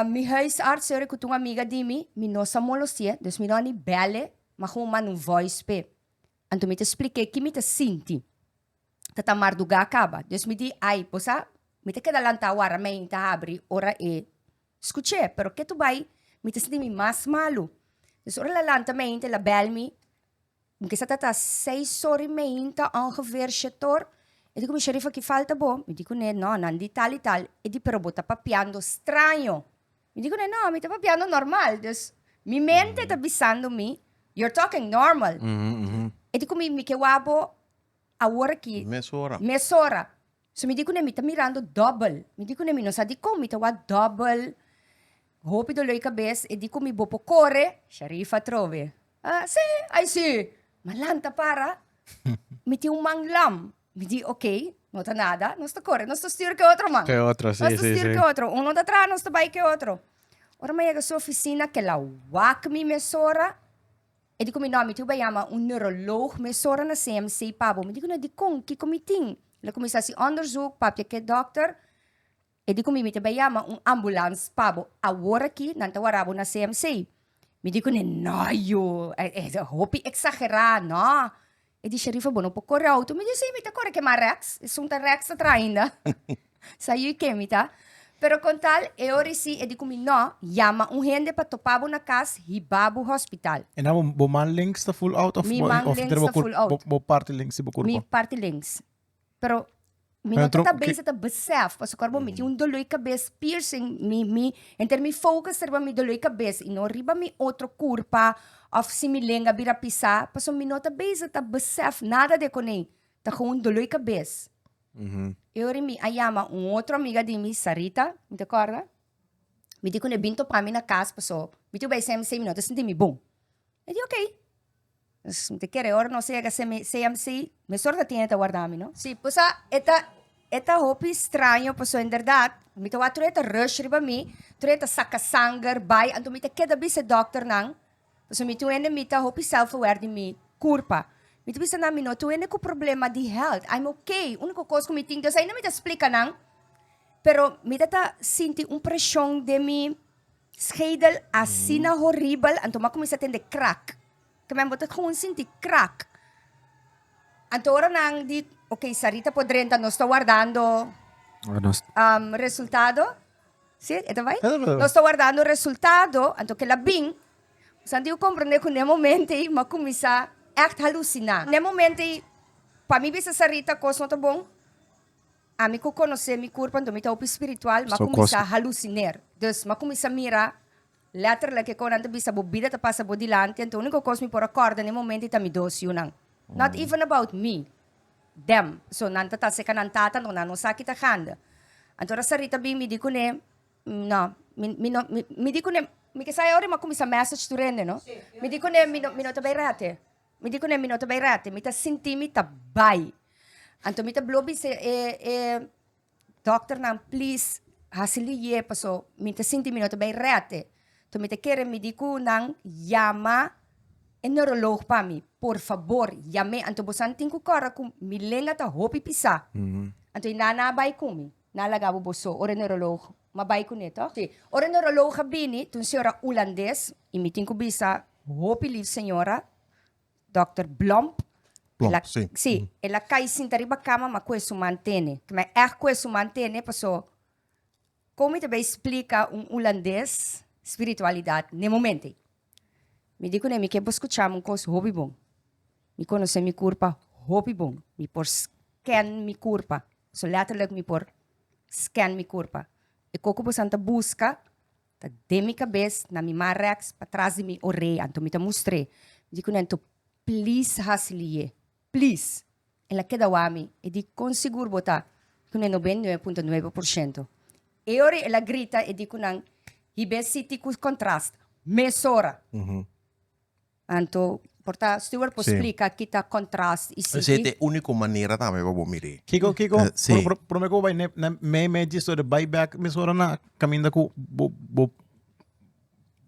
Mi huisarts era com uma amiga de mim, me nossa molostia, dus me doni belle, mas como man voice pe. Então me te expliquei que me te senti. Tata marduga acaba. Dus me di, ai, posa, me te queda lantawara, me ta abri, ora e. Escuche, pero que tu vai, me te senti mais malo. Dus ora la lanta me la bel me, me que sa tata 6 horas me ta ongeveer setor. E dico, mi Charifa, que falta bo? Me dico, ne, no, nan di tal e tal. E di, pero bota papiando estranho. Me dico, ne, no, mi ta papiando normal. Dus, mi mente ta bisando mi, you're talking normal. E dico, mi que wabo, a hora que mesora. So me dico ne mi tá mirando double. Me dico ne mi não sabe como mi tá wa double. Hopi do loi cabeça e dico mi bopo corre, Charifa trove. Sì, ai sì. Malanta para. Mi ti un manglam. Mi di ok, não tá nada, não está corre, não está styr que outro man. Que outro, sim, Não está sim, styr sim. que outro. Um não tá atrás, não está vai que outro. Ora me chega sua oficina que la wak mi mesora. E dico mi nome, tu vai chamar neuroloog mesora na CMC pabo. Me dico na di kong, kiko miting. Ela começa a se onderzoek, papje que dòkter. E dico mi te vai chamar ambulance pabo. Agora aqui, nanta warabo na CMC. Me dico ne, no, yo, Hopi exagerar, no. E di Charifa, bono po corre auto. Me dice, mi ta corre que ma rex. E sunt rex atra ainda. Saiu que mi ta. Pero con tal, e ora si, e dico mi no, llama gente para topabo na casa, hibabo hospital. En dan bo man links de full out of Mi man links de full out. Bo parte links de bo Mi corpo. parte links. Pero, mi Pero não tá tro- bem, tá besef. Paso corpo, mi tem dolor de cabeça, piercing, entre mi focus, terba mi dolor de cabeça. E não riba mi outro curpa, of si mi lenga bira pisar. Paso, mi não tá bem, tá besef, nada de conei. Tá com dolor de cabeça. Eu me ayama outra amiga de mim, Sarita, me acorda? Me dijo que vinto para mim na casa, passou. Me dijo, vai ser 6 minutos, senti-me bom. Eu disse, ok. Me te quer, ora não sei que CMC, me sorte tinha que guardar-me, não? Sim, pois eta Hopi estranho, passou em verdade. Me te watro eta rush riba mi, treta saca sangue, bai, então me te queda bise dòkter nang. Passou me tu ene me te Hopi self-aware de mi, curpa. Me tu bisa namin, no, tu ene ko problema di health. I'm okay. Único coisa que me tinha, Deus ainda me te explica, não? Pero me data sinti pressão de mi schedel assim na horrível, então me comecei a ter crack. Que me botar com sinti crack. Então ora nang di, ok, Sarita podrenta, não estou guardando resultado. Sim, ito vai? Não estou guardando resultado, então que la bing. Santi eu compreender que no momento me comecei echt halucinar. No momento, para mim, bisa Sarita, coisa não tá bom. A mim, que conhecer meu corpo, então, me tá espiritual, mas comecei a halucinar. Dus, mas comecei a mirar, letterlijk, que quando eu bisa, bobida, tá passa bodilante, então, a única coisa me por acorda, no momento, tá me doce, yun. Not even about me. Them. So, nanta ta, seka nantata, não sakit a handa. Então, a Sarita, bem, me dico, ne, no, me dico, ne, me que sai ora, mas comecei a message to rende, no? Me dico, ne, me não tá bem rate. Me dico ne, mi não tá bem rate, me tá sentindo, me tá bem. Então, me tá blobi se, doctor, não, please, hasiliye, paso, me tá sentindo, me não tá bem rate. Então, me tá querendo, me dico, não, yamá, neurolog para mim, por favor, yame, então, você tem que correr com, me lenga tá Hopi pisar. Então, na vai comigo, na lagabo boso, ora neurolog, mabay ko nito. Sim, ora neurolog kabini, tun senhora holandês, e me tem que bisa, Hopi live senhora, Dr. Blomp. Ela, sim. Sim, ela cai sim tariba cama, mas questo mantene. Mas é questo mantene, passou. Como também explica holandês espiritualidade, no momento. Me digo, né, me que escutar um coisa Hopi bom. Me conhecer minha corpo Hopi bom. Me por scan minha corpo. So letterlijk me por scan minha corpo. E coco bastante busca, tá de minha cabeça, na minha marrex, para trás de minha orelha, então me tá mostrei. Me digo, né, please hasiliye. Please. Ela queda wami. E di con seguro botar. Que é 99.9%. E ora ela grita e digo nang, hibe siti com contraste. Mesora. Anto, porta, Stuart po Sim. explica que tá contraste e Essa siti. é a única maneira também para mirar. Kiko, sim. promete ko ba na may medyo so the buyback misora na kaminda ko bo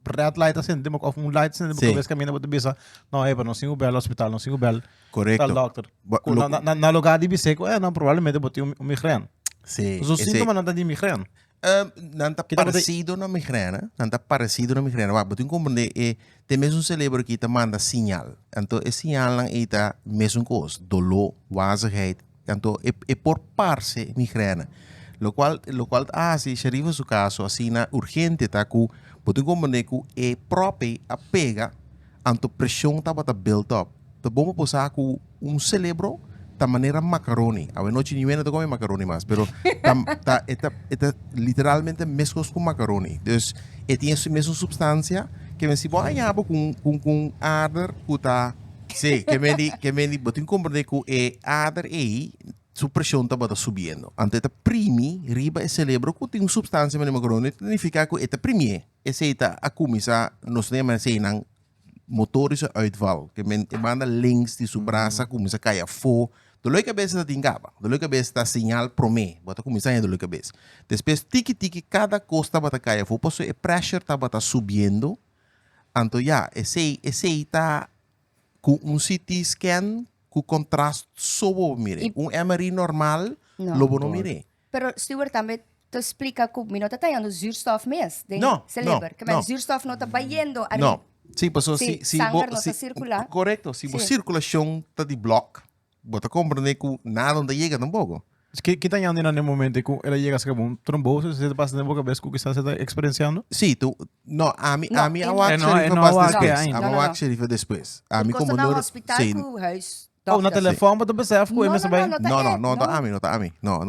red light assim, demo of um light assim, demo Sim. ko kaminda bo bisa. Não é para não singo bel hospital, não singo bel. Correcto. Tal doctor. Ba- Ko lo- na lugar de bise ko não provavelmente botou um migraine. Sim. Os sintomas não tá de migraine. Não está Kita parecido na migrana, não está parecido na migrana. Mas você compreende é tem mesmo um cérebro que te manda sinal. Então esse sinal não é tá mesmo coisa, dolor, wazigheid. Então é por parte migrana. Lo qual se Charifa su caso assim na urgente tá com você compreende que é próprio a pega, então pressão tá bota build up. Então vamos passar com cérebro da maneira macaroni. A noite ninguém não come macaroni mais, pero é literalmente mesmo com macaroni. Dus tem essa mesma substância que me se vai abo com arder que tá, sim, que me botin compreender que é arder aí, sua pressão tá bota subindo. Então tá primi riba esse cerebro que tem uma substância no macaroni, significa que é premier. Esse tá a começar nós nem mais sei não motorische uitval. Que men manda links de sua braça começa a cair fogo. Do loi cabeça da tingaba. Do loi cabeça da sinal promê. Bota começar a do loi cabeça. Depois tiki cada costa bota cair fogo. Posso o pressure tá bota subindo. Então já esse tá com CT scan com contraste sobo mire. MRI normal lobo não mire. Pero Stuart também te explica que não está tendo zuurstof mais. Não, cérebro. Que não. o zuurstof não está bayendo. Não. Sim, passou Sí, se sangue não está circular. Correto. Se a Sí. circulação está de bloco, bota compreender que nada não chega tampouco. Kita yang no momento que ela chega a um trombosis, você passa na boca vez que você está experienciando. Sim, tu não, a mim Não, a não, wax não, Charifa não, passa não, depois. ainda. A Não, wax não. Charifa depois. A mim Porque como no neuro, hospital sim. com o huis. Oh, na dokter. telefone, mas tu percebe que é mesmo bem. Não, tá a mim, não tá a mim. Não,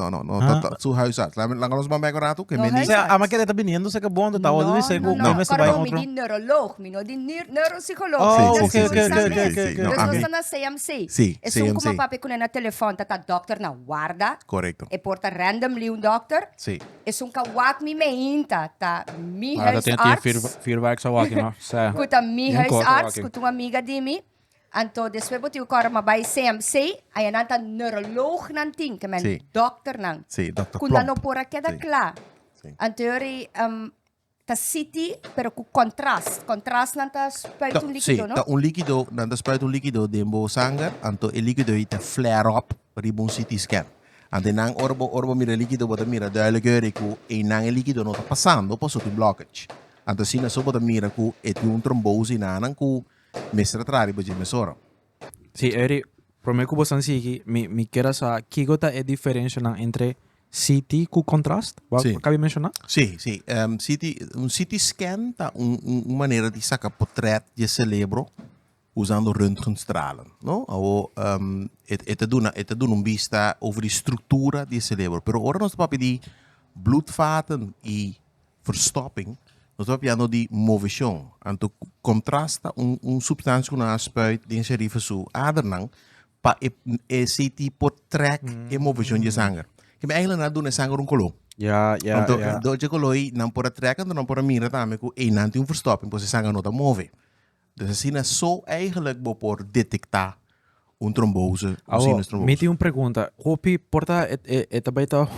tá su huisarts. Lá nós vamos pegar rato que No me diz. huisarts. A maquete está viniendo, se que bom, tá onde diz que No, é mesmo Pero bem. mi di neurolog, mi no di neuropsycholoog. Oh, Sim, okay, sim, okay, sim, okay, sim, okay, sim, okay. sim. Não, Não, a mim. nós na CMC. Sim, É CMC. como papi com na telefone, tá dokter na guarda. Correto. E porta randomly dokter. Sim. É kawak mi meinta, tá mi Ah, dat tem huisarts. vuurwerk zo wakker, no? Sé. Kuta mi Yung kort huisarts, wakker. kuta amiga di mi. Anto después botiu kora mabay CMC, ay nanta neurolog nanting, que men Sí. dokter nang. Sim, Dr. Kunda Plump. no pora queda Sim. klar. Sim. Anteori ta city pero com contrast nanta spuit un Sim, líquido, no? tá líquido, nanda spuit líquido dentro sangue, então o líquido está flare up para um CT scan. Então nang orbo mira líquido, bota mira duidelijk que e nang líquido não está passando, posso ter blockage. Então se na só bota mira que é um trombose nang que mestra trari botje mesora. Sí, Eri, por mí como san sigi, mi quera sa kiko ta é diferença entre CT com contraste? Sim. Acabei de mencionar? Sim. CT scan tá uma maneira de sacar portrait de cérebro usando röntgenstralen, no? Ou te dá vista over de estrutura de cérebro. Pero ora nós papi de bloedvaten e verstopping, nós papi ano de movição. Então contrasta substância que nós spuit de Charifa su adernang pa CT portrait e movição de sangue. Que me eigenlijk na doen sangue color. Ja. Então, doje coloi não pode trekken, não pode mirar também que e não tem verstopping, pois sangue não tá move. Dus assim é só eigenlijk por detectar trombose, sinus Me trombose. tem uma pergunta. Hopi, porta, é também tá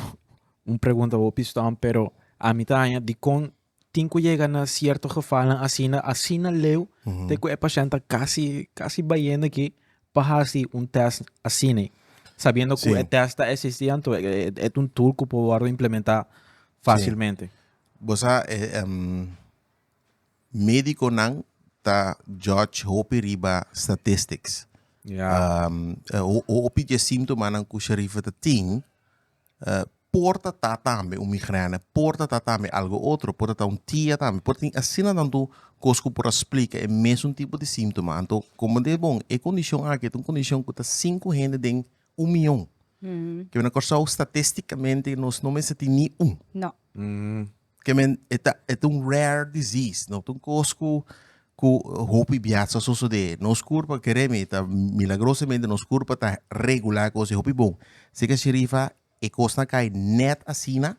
uma pergunta, Hopi, estão, pero a mim tá de com tinko chega na certo geval, assim na leu, te que é paciente quase baiando aqui, para fazer teste assim, sabendo que Sim. o teste está existindo, é tool que pode implementar facilmente. Você médico não tá judge Hopi riba statistics. Ja. Hopi je símptoma não que Charifa tá tem, porta tá também migraine, porta tá também algo outro, porta tá tia também, porta assim não tu cosco por explica é mesmo tipo de síntoma. Então, como de bom, é condição aqui, é uma condição que tá 5 gente de 1 milhão. Que na coisa estatisticamente nós não me senti nem No. Que men é um rare disease, não tem cosco que Hopi biasa so de nos curva queremos tá milagrosamente nos curva tá regular coisa Hopi bom. Se que Charifa e costa cai net assina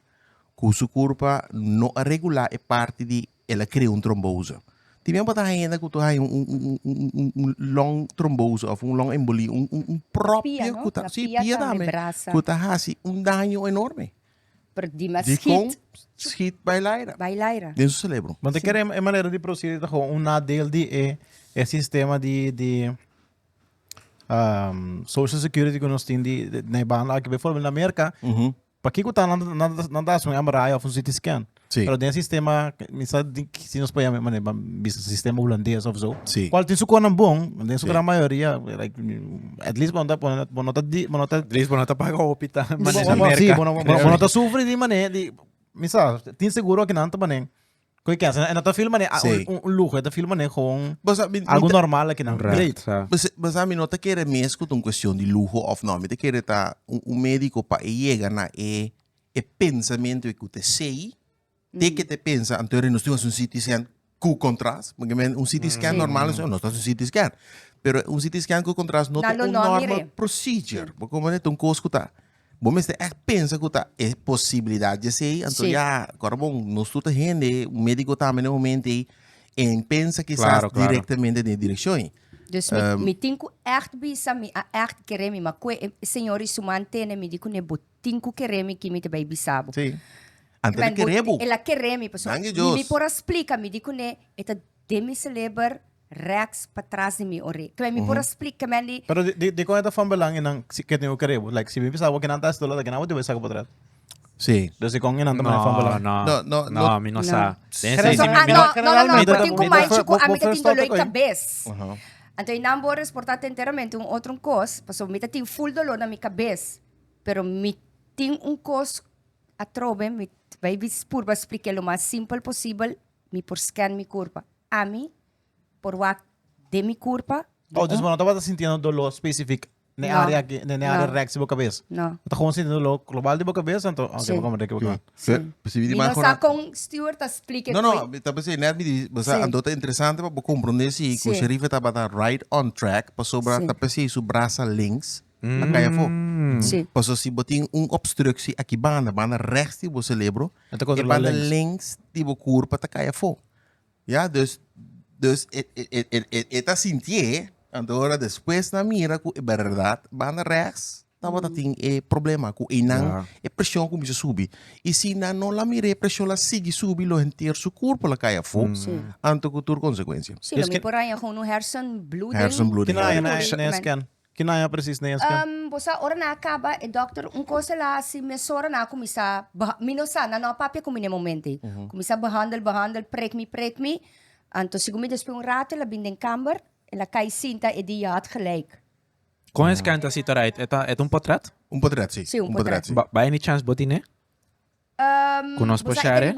que su curva no regular é parte de ela cria trombose. Tinha para ainda que tu hai long trombose of long embolia, próprio Pia, no? que tá, La sim, pia pia também, também, braça. que tá assim dano enorme. Per di mas De com hit. schiet bij Leira. Bailaira. Dentro do cérebro. Mas quer é maneira de proceder com nadel de sistema de social security que nós temos na banda que por na América para que tá nada assim MRI ou CT scan. Sim. Pero tem sistema se nós põe sistema holandês ou so. Sim. Qual tem suco não bom, tem suco na maioria, like at least monota Dries não tá paga Hopi, tá? Mas Sim, na América. monota sofre de mané de misa, tem seguro que não tá mané. Kung kaya, na ta film mané lujo, ta film mané com algo normal aqui não. Great. Mas a mim não te quer mesmo com questão de luxo ou não, me te quer tá médico para chegar na pensamento que te sei, que te pensa, anterior nós temos CT scan com contraste, porque CT scan normal não está CT scan, pero CT scan com contraste não é normal procedure, porque como é coisa que tá. Bom, mas pensa que tá é possibilidade de ser, então já, agora bom, nós tudo gente, o médico também no momento pensa que está diretamente na direção. Dus me tinko echt bisa mi echt keremi ma kwe senhores sumantene me diku nebo tinko keremi que me te bai bisabo. Sim. Ante kerebo. Ela keremi pessoal. Me por explica me diku ne eta demi celeber rex para trás de mi ore. Que me por explica me ali. Pero de quando fam belang inang que tenho querebo, like se me pensava que não tá estudando, que não te vai sacar para trás. Sim. Desde com inang também fam belang. Não, mi não sa. Não, tinko mais chico a me te tindo loi cabeça. Então, não vou exportar inteiramente outro coisa, porque me tem full dolor na minha cabeça, pero me tem coisa a trobe, me vai por explicar o mais simples possível, me por scan minha corpo. A mim, por o de minha corpo. Oh, dus não estava sentindo dolor específico na área rex de cabeça. Não. Estava sentindo dolor global de cabeça, então, ok, vamos ver que vamos. E não sabe com Stuart explica. Não, tá pensando, né, me diz, mas a andota interessante para compreender se o Charifa estava right on track, passou para tá pensando isso braça links, na caia fo. Passou se botin obstrução aqui banda rechts de você cérebro, e banda links de o corpo tá caia fo. Ja, dus eta sentir, agora depois na mira que é verdade, banda rechts, tava tem problema com inang pressão começa a subir. E se não la mire pressão la sigue subir lo inteiro seu corpo la caia fo, anto que tur consequência. Sim, me por aí com um hersenbloeding. Hersenbloeding. Que não é preciso nem scan. Você ora na acaba e doctor coisa lá se me sora na começar minosa na não papia como no momento. Começar behandel prek me. Anto se me despe rato la binden kamer e la cai cinta e di had gelijk. Com esse canta se tarait, é portrait? Portrait, sim. Sim, portrait. By any chance botine? Conosco share?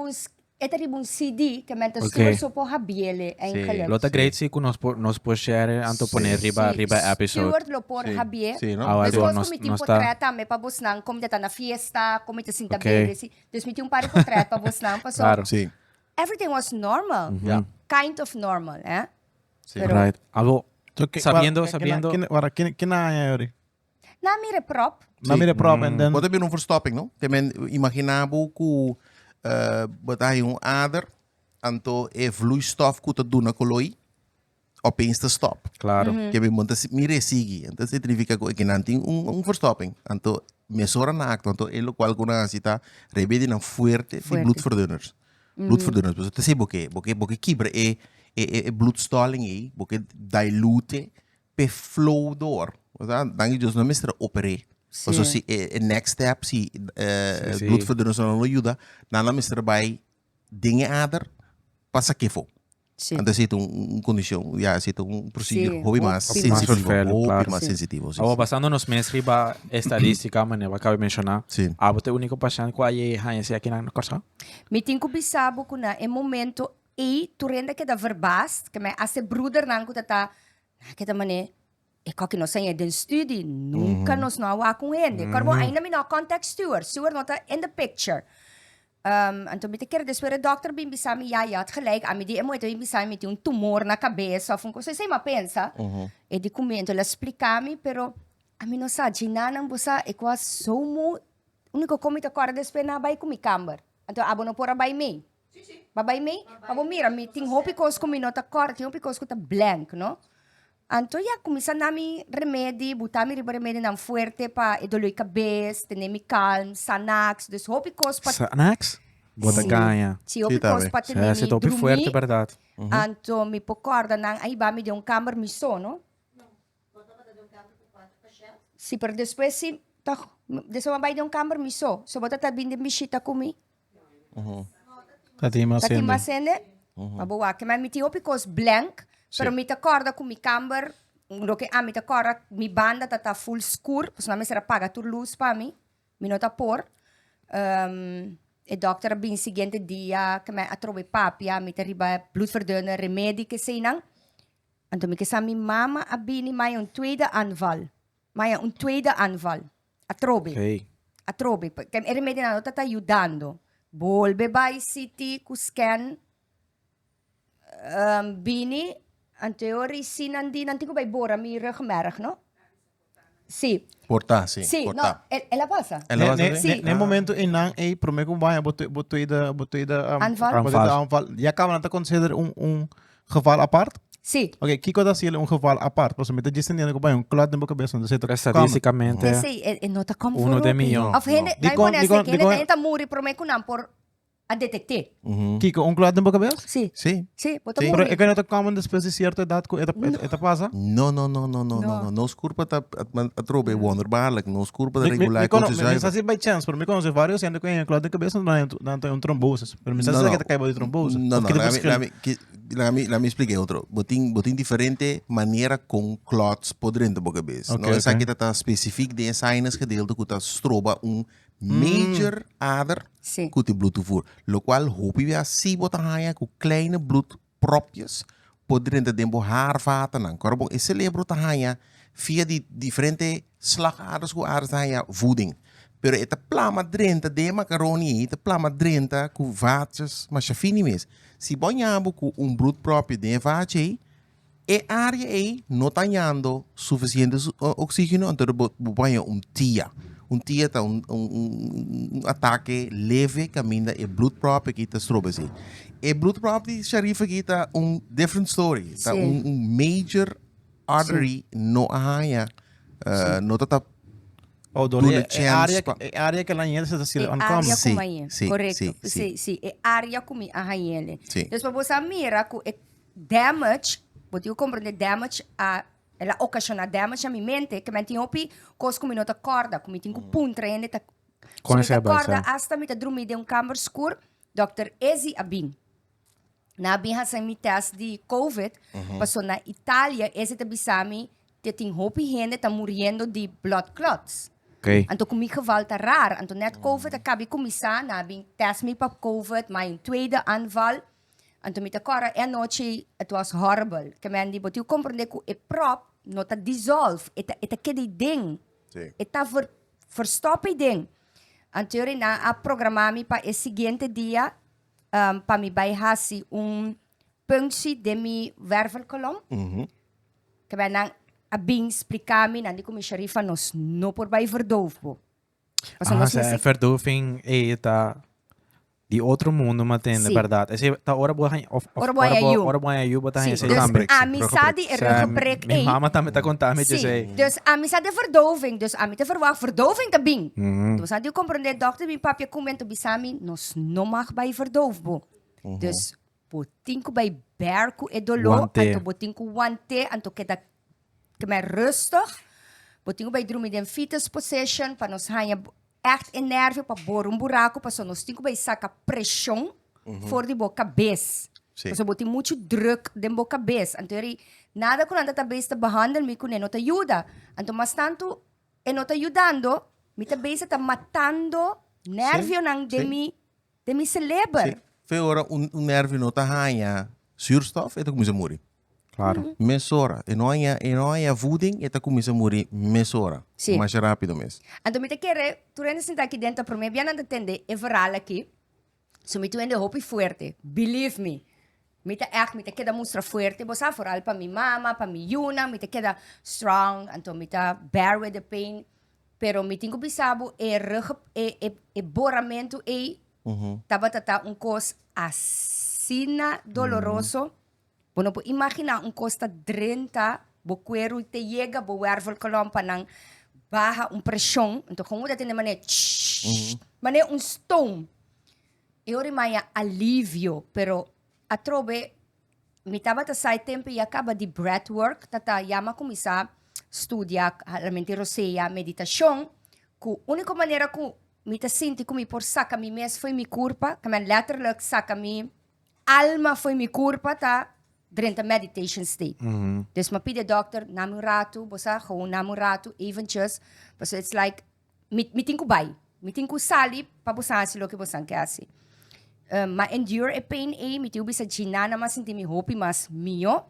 Eta ribun CD que menta stuur so po habiele en gelijk. Lota great se nos po share anto poner riba episode. Stuart lo por habie. Sim, não. Mas nós me tem portrait também para bosnan, como tá na fiesta, como tá sinta bele, dus me tem pare portrait para bosnan, pa so. Claro. Sim. Everything was normal. Kind of normal, eh? Pero, right. Algo sabiendo. Que não é Yuri? Na mire prop. Na mire prop and then. Pode haver verstopping, não? Que men imaginava que botar ader, anto vloeistof que tu dá na coloi, opeens te stop. Claro. Que men monta mire sigue, então significa que não tem verstopping, anto mesora na acto, anto ele qual kuna cita rebede na fuerte de bloedverdunners. Bloedverdunners, dus het is boke kibra bloedstalling boke dilute pe flow door. Dan je dus no mistra opere. Dus si next step si bloedverdunners no ajuda, dan mistra bij dingen ader passa kefo. Então se condição, já se procedure hobby mais sensitivo. Agora basando nos mestres ba estadística, mas eu acabei de mencionar. Sim. A bote único paciente com aí haña aqui na coisa. Me tem que bisabo que na momento e tu renda que da verbas, que me a se bruder nan que tá que da mané e que não sei den studie, nunca nos não há com ele. Carbo ainda me não contact Stuart não tá in the picture. Então, me te quero después o dòkter bem bisami já had gelijk, a me die emoito bem bisami tem tumor na cabeça, of coisa sei, mas pensa. E de comento, ela explica-me, pero a mim não sabe, ginanang busa, e quase somo, único comito agora después na vai com mi camber. Então, abo não pora vai me. Babay me, abo mira, mi ting hopi kos ko minota kor, ting hopi kos ko ta blank, no? Anto ya, kumisa nami remedy, butami riba remedy ng fuerte pa, idoloy kabes, tenemi calm, sanax, dus hopi kos pa... Sanax? Bota Sim. ganha. Si hopi tá kos bem. pa Se tenemi topi fuerte, drumi, verdade. anto mi pocorda nang ay ba mi de un camber miso, no? Si, pero después si, después mabay de un camber miso, so bota tabin de mishita kumi, Tatima tati sende. masende, mabawa, que man mi ti hopi kos blank, pero mi tacorda com mi camber, lo que mi tacorda, mi banda tata full scur, pues na me será paga tur luz pa mi nota por, e dokter bin seguinte dia, que me atrobe papia, mi riba bloedverdunner, remedie que sei nang, en toen ik mi mama abini mij een tweede aanval. Mij een tweede aanval. Atrobe. Ok. Atrobe. Kem remedie na tata ayudando. Bolbe by city kusken bini en teorie sinandi nanti ko by bora mi rugmerg, no? Sí. Portar, sim. Sí, no, portar. ela pasa. Ela was er? Sim. Ne momento inang promeko ba botuida aanval. Ja kan dat consider geval apart. Sí. Oké, kiko dat zie geval apart. Pues met disse nie ko ba klad de boca beso, zit er Estatisticamente, Sí, nota como uno de millón. Of hende, Di dai kon- mo di na kon- se di kende kon- tenta muri promeko nan por a detecte. Kiko klad de boca beso? Sí. Sim. Sí, bota Sí. Pero muri. ik kan dat komen después de cierta edad ko eta pasa. No. Nos curpa atrobe wonderbaarlijk. Nos curpa de regular Mas conceitual. assim by chance, pero me conoce vários ainda com klad de cabeça não tem tromboses. Pero me sabe que tá caindo de trombose. No, la me expliquei outro. Botin diferente maneira com clots poderen te boca bes. Ok, No essa ok. aqui tá específico de sinus gedeelte que tá stroba major ader Sí. que te bloedtoevoer. Lo qual hopi we assim bota haña com kleine bloedpropjes poderen te dembo haarvaten nan. Korbon is celebro ta haña via die diferente slagaders ku aards haña voeding. Pero ita plama drenta de macaroni, ita plama drenta com vaatjes, mas chafini mes. Si banhamos com bruto próprio de vaatje, e área aí não tá ganhando suficiente oxígeno, então banho tia. Tia tá ataque leve caminha e blood próprio que tá strobe assim. E blood próprio de Charifa que tá different story. Tá major artery no haña, no tá Oh, Doe dole, de chance área que lá niente se assim É on come. área Sim, como aí. sim, Correto. sim, Sim, sim. É área como aí ele. Sim. Então, para você mirar que é damage, você compreender damage a ela ocasiona damage a minha mente, que me tem opi, coisa como não tá corda, como tem puntra ainda tá. Com Se essa me tá corda, base. hasta me tá dormir de câmara escuro, Dr. Ezi Abin. Na Abin hasa mi test de COVID, passou na Itália, esse tá bisami, tem hopi gente tá morrendo de blood clots. Ok. Anto kung geval te raar. Anto net COVID, akabi kumisa, nabing test me pa COVID, mijn tweede aanval. Anto met akora, noche, it was horrible. Kaya di bot, you comprende ko, prop, not a dissolve, ita kedi ding. Sí. Ita verstoppen ding. Anto yun na, programami pa, seguinte dia, pa mi bayhasi, punctie de mi wervelkolom. Kaya nang, abing explicami, nandi ko mi Charifa nos no por vai verdoof. Se verdoving tá de outro mundo, matende, Sim. verdade. Esse tá hora boa Ora boa ayu. Hora boa ayu, botar Sim, esse dus também. amizade é ruggebrek Minha mama também tá contando, me Sim, dizer. dus amizade é verdoving. Dus ami te verwacht verdoving te bing. Dus aan die compreender, dokter, mijn papje comment op bisami, nos no mag bij verdoofbo. Dus botinko bij berku e dolo, Wante. anto botinko wante, anto keda keme rustig. Botinko bij drumi den fetus position, pa nos hanya echt in nerve, pa borum buraco, pa so nos tinko bij saca pressão voor die boca cabeça. Sim. So botin muito druk den boca cabeça. Anto yari, nada con anda tabes te behandel, mi con no te ayuda. Anto mas tanto, no te ayudando, mi tabes te matando nervio nang de mi celeber. Sim. Foi hora nerve não tá haña zuurstof, eta começa a morrer. Claro. Mesora. E não há voeding, eta começa a morrer mesora. Sim. Mais rápido mesmo. Então, me te quer, tu ainda senta aqui dentro para mim, bem anda entender, é veral aqui. So, me tu ainda hopi fuerte, believe me. Me te echt, me te queda mostra fuerte, bosa vooral para mi mama, para mi yuna, me te queda strong, então me te bear with the pain. Pero me tenho bisabo boramento taba tata coisa assim. sina doloroso. Bueno, po imagina costa 30, bo cuero te llega, bo wervel kolompa ng baja pressão. Então, como dá mané, mané stone. Eu rimaya alívio, pero atrobe mi tava ta sai tempo e acaba de breathwork, tata yama começar studia realmente roseia meditação, que única maneira que mi ta sinti como por saca mi mes foi mi curpa, que man letterlijk saca mi alma foi mi curpa ta durante a meditation state. Dus ma pide dokter namu rato, bosa gewoon namu rato eventjes, so it's like mi tinku bai, mi tinku sali pa bosa silo que bosan kasi. Ma endure e pain mi tiu bisa ginana mas sinti mi hopi mas mio.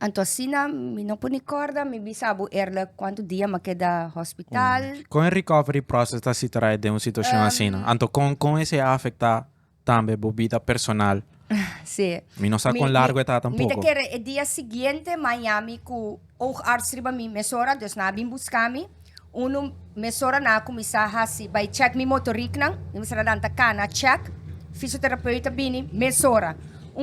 Anto asina mi não puni corda, mi bisabu erle quanto dia ma queda hospital. Com o recovery process da se trai de uma situação assim, anto com esse afeta também a vida personal. Sí. Mi não sa com largo eta Mi te tampoco. quere e dia seguinte Miami ku oogarts riba mi mesora, dus na bin buscami. Uno mesora na kumisa hasi by check mi motorik nang, mi mesora danta kana check. Fisioterapeuta bini mesora.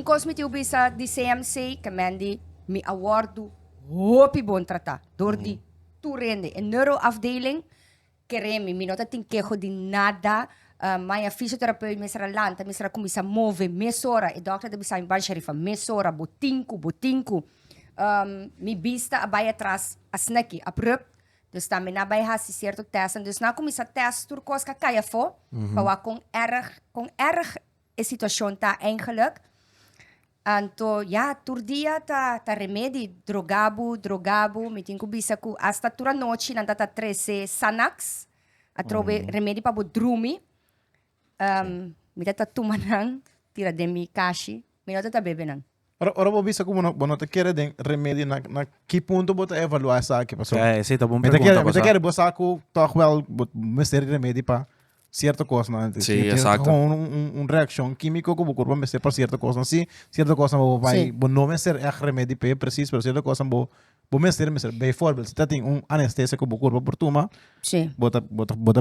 Cos mi tiu bisa di CMC kamendi mi awardu Hopi bon trata. Door die toerende. En neuroafdeling keremi mi nota tinkejo di nada. Maya fisiotherapeut mesra lanta, mesra kumisa move, mesora, e dokter de bisa in ban Charifa, mesora, botinku. Mi bista abay atrás asneki, abrupt. Dus dan mi nabay hasi certo testen. Dus na kumisa test turkos ka kaya fo. Pawa kung erg e situação ta eigenlijk. Anto, ja, turdia ta remedi, drogabu, mi tinku bisa ku hasta tura noche, nanta ta 13 sanax, atrobe remedi pa bo drumi. Mi tata tumanang, tira de mi kashi, mi nota ta bebe nang. Ora vou bisa como não te quer de remédio na que ponto bota evaluar essa aqui passou. Sim, tá bom Me pergunta. te quer botar com toch wel mestre remédio para certa coisa, né? Sim, exato. Com reação química que o corpo mestre para certa coisa, assim, certa coisa vai, não mestre é remédio para preciso, para certa coisa vou mestre, bem formal, se tem anestésia que o corpo por toma, Sim. bota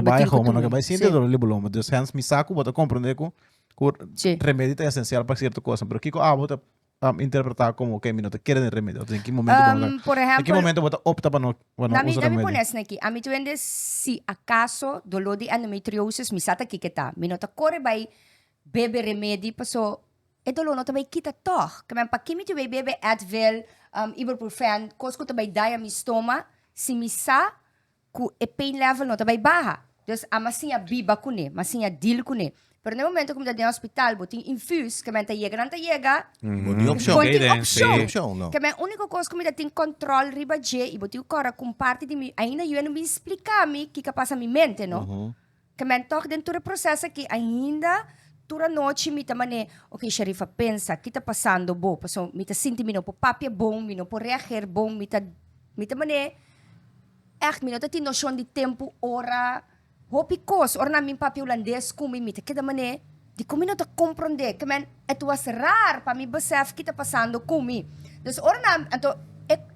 baixo, mas não vai sentir dor libelo, mas hence me saco, bota compreender que remédio é essencial para certa coisa, pero que bota interpretar como que minuto quiere de remédio, em que momento por ejemplo, em que momento bota opta para não usar Nami remédio. pones aqui, a mi tuende si acaso dolor de endometriosis misata kiketa, minota corre by bebe remédio paso e dolor nota by kita toch, kamen pa kimi tu bebe Advil, ibuprofen, kosko ta by dia mi stoma, si misa ku e pain level nota by baha. Dus a masinha biba kune, masinha deal kune. Pero no momento como no hospital, botin infus, que menta llega, Botin opção. opção. não. Que a única coisa que me tem controle riba je e botin agora com parte de mim, ainda eu não me explicar me que passa mi mente, no? Que me toque dentro do processo que ainda tura noite me tamane, ok, Charifa, pensa, que tá passando bom, passo, me tá sentindo me não po papia bom, me não po reagir bom, me tamane, echt, me não tá tem noção de tempo, hora. Hopi kos, or namin papi holandês kumimita. Keda mané, di kumi não te compreender. Que man, it was raar pa mi besef que tá passando kumi. Dus or nam, anto,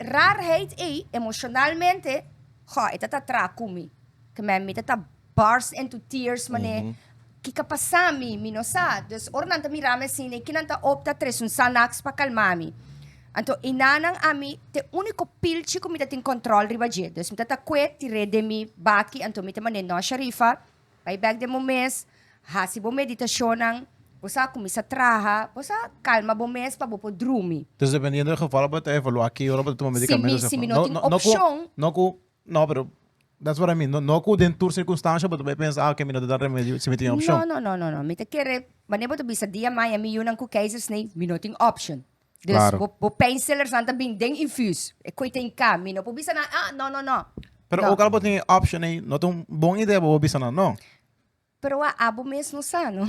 raarheid emocionalmente, ita ta tra kumi. Que man, mi ta burst into tears mané. Kika pasami, minosa. Dus or nanta mirame sine, kinanta opta tres un sanax pa kalmami. Anto, inanang ami, te único pilchi ko mita ting control riba je. Dus mita ta kwet, tire de mi baki, anto mita manen no Charifa, bay bag de mo mes, hasi bo meditasyon ang, bosa kumisa traha, bosa calma bo mes, pa bo po drumi. Dus dependendo do geval, bota evaluar aqui, ora bota tomar medicamento. Si mi no ting option. No, pero that's what I mean. No ku dentro circunstância, bota vai pensar, ok, minuto dar remédio, se me tem opção. No. Mita kere, manebo to bisa dia maya mi yun ang ku kaisersnake, mi no ting option. Dus claro. bo painkillers nanta bing ding infuse. E koita in ka, mi no po bisa na, no. Pero o cara bota tem option aí, não tem bom ideia para bisa não. Pero abo mesmo sa, no?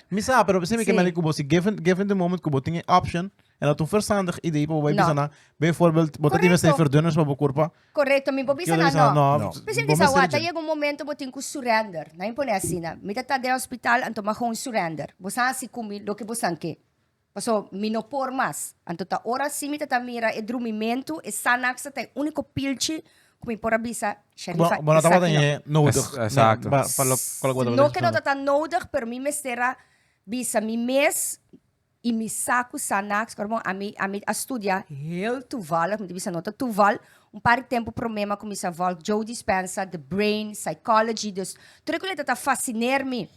Misa, pero você me que me kubo, se given the moment kubo tem option, en dat een verstandig idee para vai bisa na, bijvoorbeeld, bota tem esse verdunners para o corpo. Correto, mi po bisa na, no. Kasi bisa wata, yung momento bo ting ko surrender. Na yun po na asina. Mi tata de hospital, anto mahong surrender. Bosa si kumi, lo que bosan ke. Paso, minopor mas. Anto ta oras si mi tatamira e drumimento, e sanak sa tay único pilchi, kung ipora bisa, Charifa, Bona tama tayo nodig. Exacto. No que no tata nodig, pero mi mestera bisa, mi mes, e me saco sanax, como a mim estudia heel toevallig, met die nota toeval, par de tempo problema começa a voltar, Joe Dispenza, the brain, psychology, dus tudo aquilo que fascinar-me,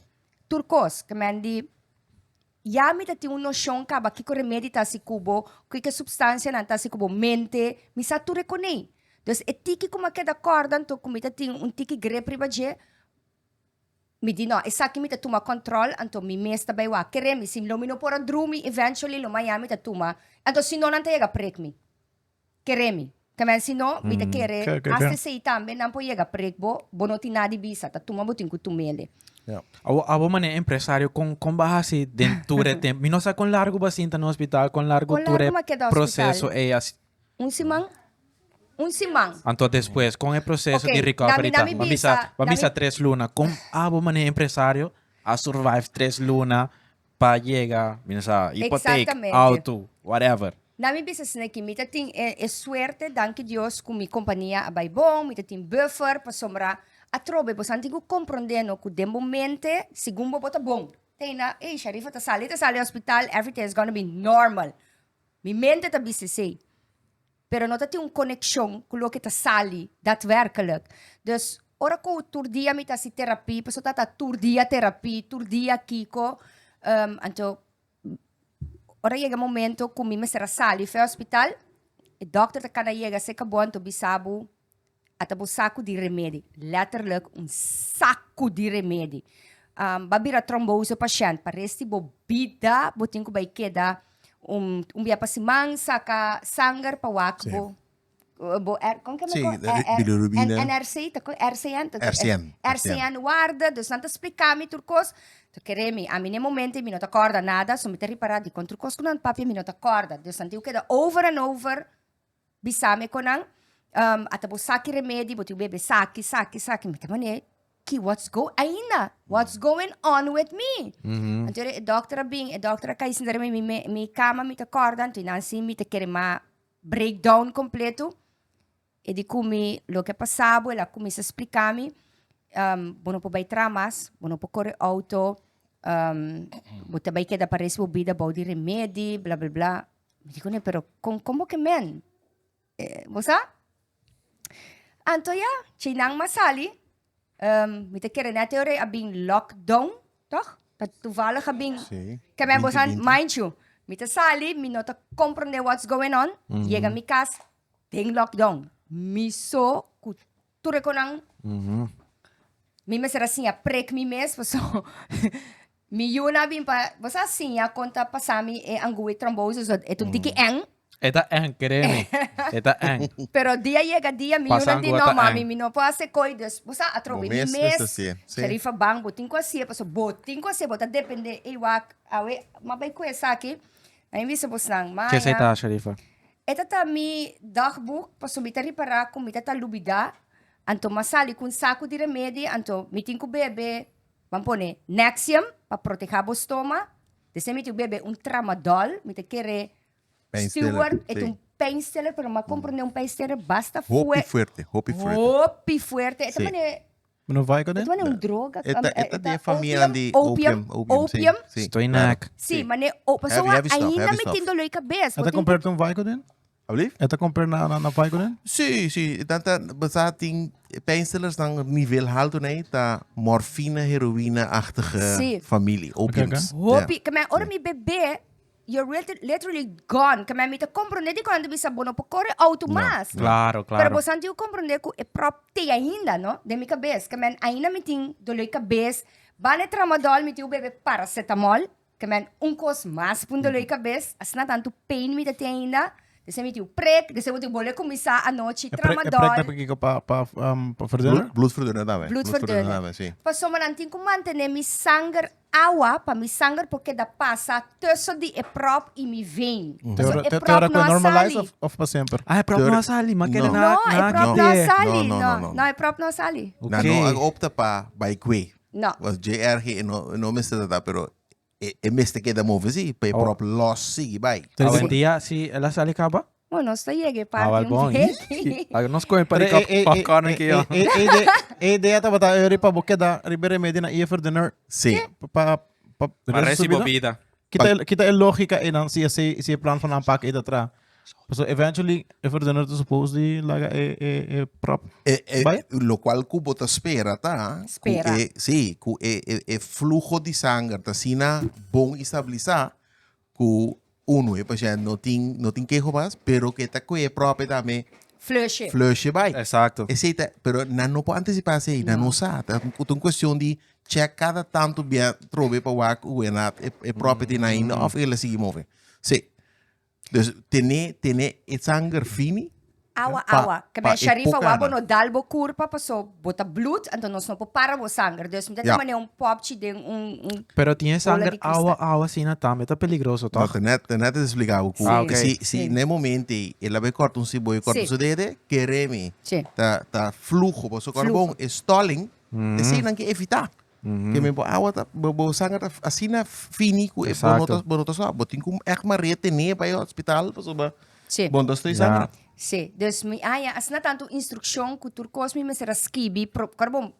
turcos, que me di, já me tem noção que que remédio tá se cubo, que substância não tá se cubo, mente, me sa tu reconhece. Dus tiki como que da corda, então como tem tiki grepe privaje, me di no, essa aqui me tá toma control, então me mesta vai wa, querem se lo me não por drumi, eventually lo Miami tá toma, então se não chega prek me, querem Kamen sino, me te quere, hasta sei também não pode chegar prek bo não tem nada bisa, tá toma botin kutumele. Abo man é empresário com base dentro do tempo. Mi não sa com largo basinta no hospital, com largo ture processo é assim. Um simang. Então depois, com o processo de recovery, vamos 3 lunas. Com abo man é empresário, a survive 3 lunas para chegar, hipoteca, auto, whatever. Na minha business né que me tem suerte, danke Deus, com minha companhia vai bom, me tem buffer para sombra a trobe, você antigo compreendendo que de momento, segundo bota bom. Tem na, Charifa tá sali hospital, everything is gonna be normal. Mi mente tá bise pero não tem conexão com o que tá sali, daadwerkelijk. Dus ora ko turdia me tá si terapia, pessoa tá turdia terapia, turdia kiko, então ora chega momento que me será sali, foi hospital, o dòkter tá kana chega se acabou to bisabu atau saco de remédio, letterlijk saco de remédio. Babira thrombosis pashènt, parece bobida, botin ko ba queda biya pasimang saka sangar pa wakbo. Como que bilirubina. RCN guarda, dus não te explicar me turcos, tu queremi, a mim momento me não te acorda nada, só me te reparar de com turcos com papi me não te acorda, dus não te queda over and over, bisame konan. Atau saki remédio, botiu bebê saki, mas também what's going on with me? Então a doctora cai sem me cama, me te acorda, então assim me te quer uma breakdown completo, e de como lo que passava, ela começa a explicar-me, não pode tramas, não pode correr auto, você vai quedar parece bebida, bode remédio, blá blá blá. Me digo, né, pero como que men? Você? Então, chinang masali, me te quer na teoria abing lockdown, toch? Toevallig abing, kaya bosan, mind you, me te sali, me not comprende what's going on, llega mi casa, tem lockdown, me so, cultura konang, me será assim, a prek me mes, so, me yuna bim pa, bosa assim, a conta passami e angui thrombosis, tiki eng, Eta quereme. Eta Pero dia chega dia, mi yun di no, mami, mi no po ase coides. Bosa atrobi, mi mes, Charifa bang, boting ko siya, paso boting ko siya, bota depende, iwak, awe, mabay ko esa aqui. Aí me sabos nang, maya. Que você tá, Charifa? Eta ta mi dagboek, paso mi tari para kung mi tata lubida, anto masali kung saco de remédio, anto miting ko bebe, mampone, Nexium, pa proteger o estômago, desse mi bebe tramadol, mi te quere Steward, é painkiller, pero ma compreender painkiller basta Hopi fuerte. Ito man é... Não vai com ele? Ito man é droga. Ito é família de opium. Estou inac. Sim, mas é... Pessoa, ainda me tem dolor de cabeça. Ata comprar um vai com ele? Ata comprar na vai com ele? Sim. Tanta, basta tem painkillers ng nível alto, né? Tá morfina, heroína-achtige familie. Opiums. Hopi, kaya ora mi bebê, you're literally gone. Kaya me te compreender quando bisa bono po corre automas. Claro. Pero você não compreender que é próprio ainda, não? De minha cabeça. Kaya ainda me tem dolor de cabeça. Bane tramadol, me tem o bebê paracetamol. Kaya cos mais por dolor de cabeça. Assim não tanto pain me tem ainda. Desse me tem o prek, desse me tem o bolé começar a noite tramadol. É prek para verdunner? Bloedverdunner também. Bloedverdunner. Passou mas não tem como manter mi sangue água para mi sangue porque da passa tussen die prop e mi vein. Teora que é normalize of para sempre? Ah, é próprio não sali, mas não, é próprio não sali. Não, é próprio não sali. Não, opta para baikwe. Não. Was JRG não me está pero é mesmo que da move sim, para próprio loss sim, vai. Hoje em dia se ela sali kaba? Bueno, está llegue para bom. Nós comemos para popcorn aqui, ó. Ideia tá botar eu para boca da Ribeira Medina e verdunner. Sim. Para receber bebida. kita lógica en ang si plan van aanpak ita tra. So eventually, if we're not supposed to laga prop. Lo qual cubo ta spera, tá? Spera. Sim, fluxo de sangue, tá sina bom estabilizar, que uno, paciente não tem queijo mais, pero que tá com próprio também. Flush vai. Exacto. Esse pero não pode antecipar se não sabe. Então questão de check cada tanto bem trobe para o que é próprio de ainda ou ele se move. Sim. Dus tene sangue fini. Awa. Kaya Charifa wabo no dalbo kurpa paso bota bloed então nós não para o sangue. Dus met dat manier popchi de Pero tiene sangre agua sin tambe, tá peligroso, tá? Net explicar o que. Se no momento ele vai cortar um cibo e corta o dedo, quereme. Tá fluxo, paso carbon stalling, esse não que evitar. Que me água tá sangue tá assim na fini que bonotas só, botin com maar retener para o hospital, paso ba. Bom, das três sangue. Sim, dus as na tanto instrução que turcos me será skibi carbon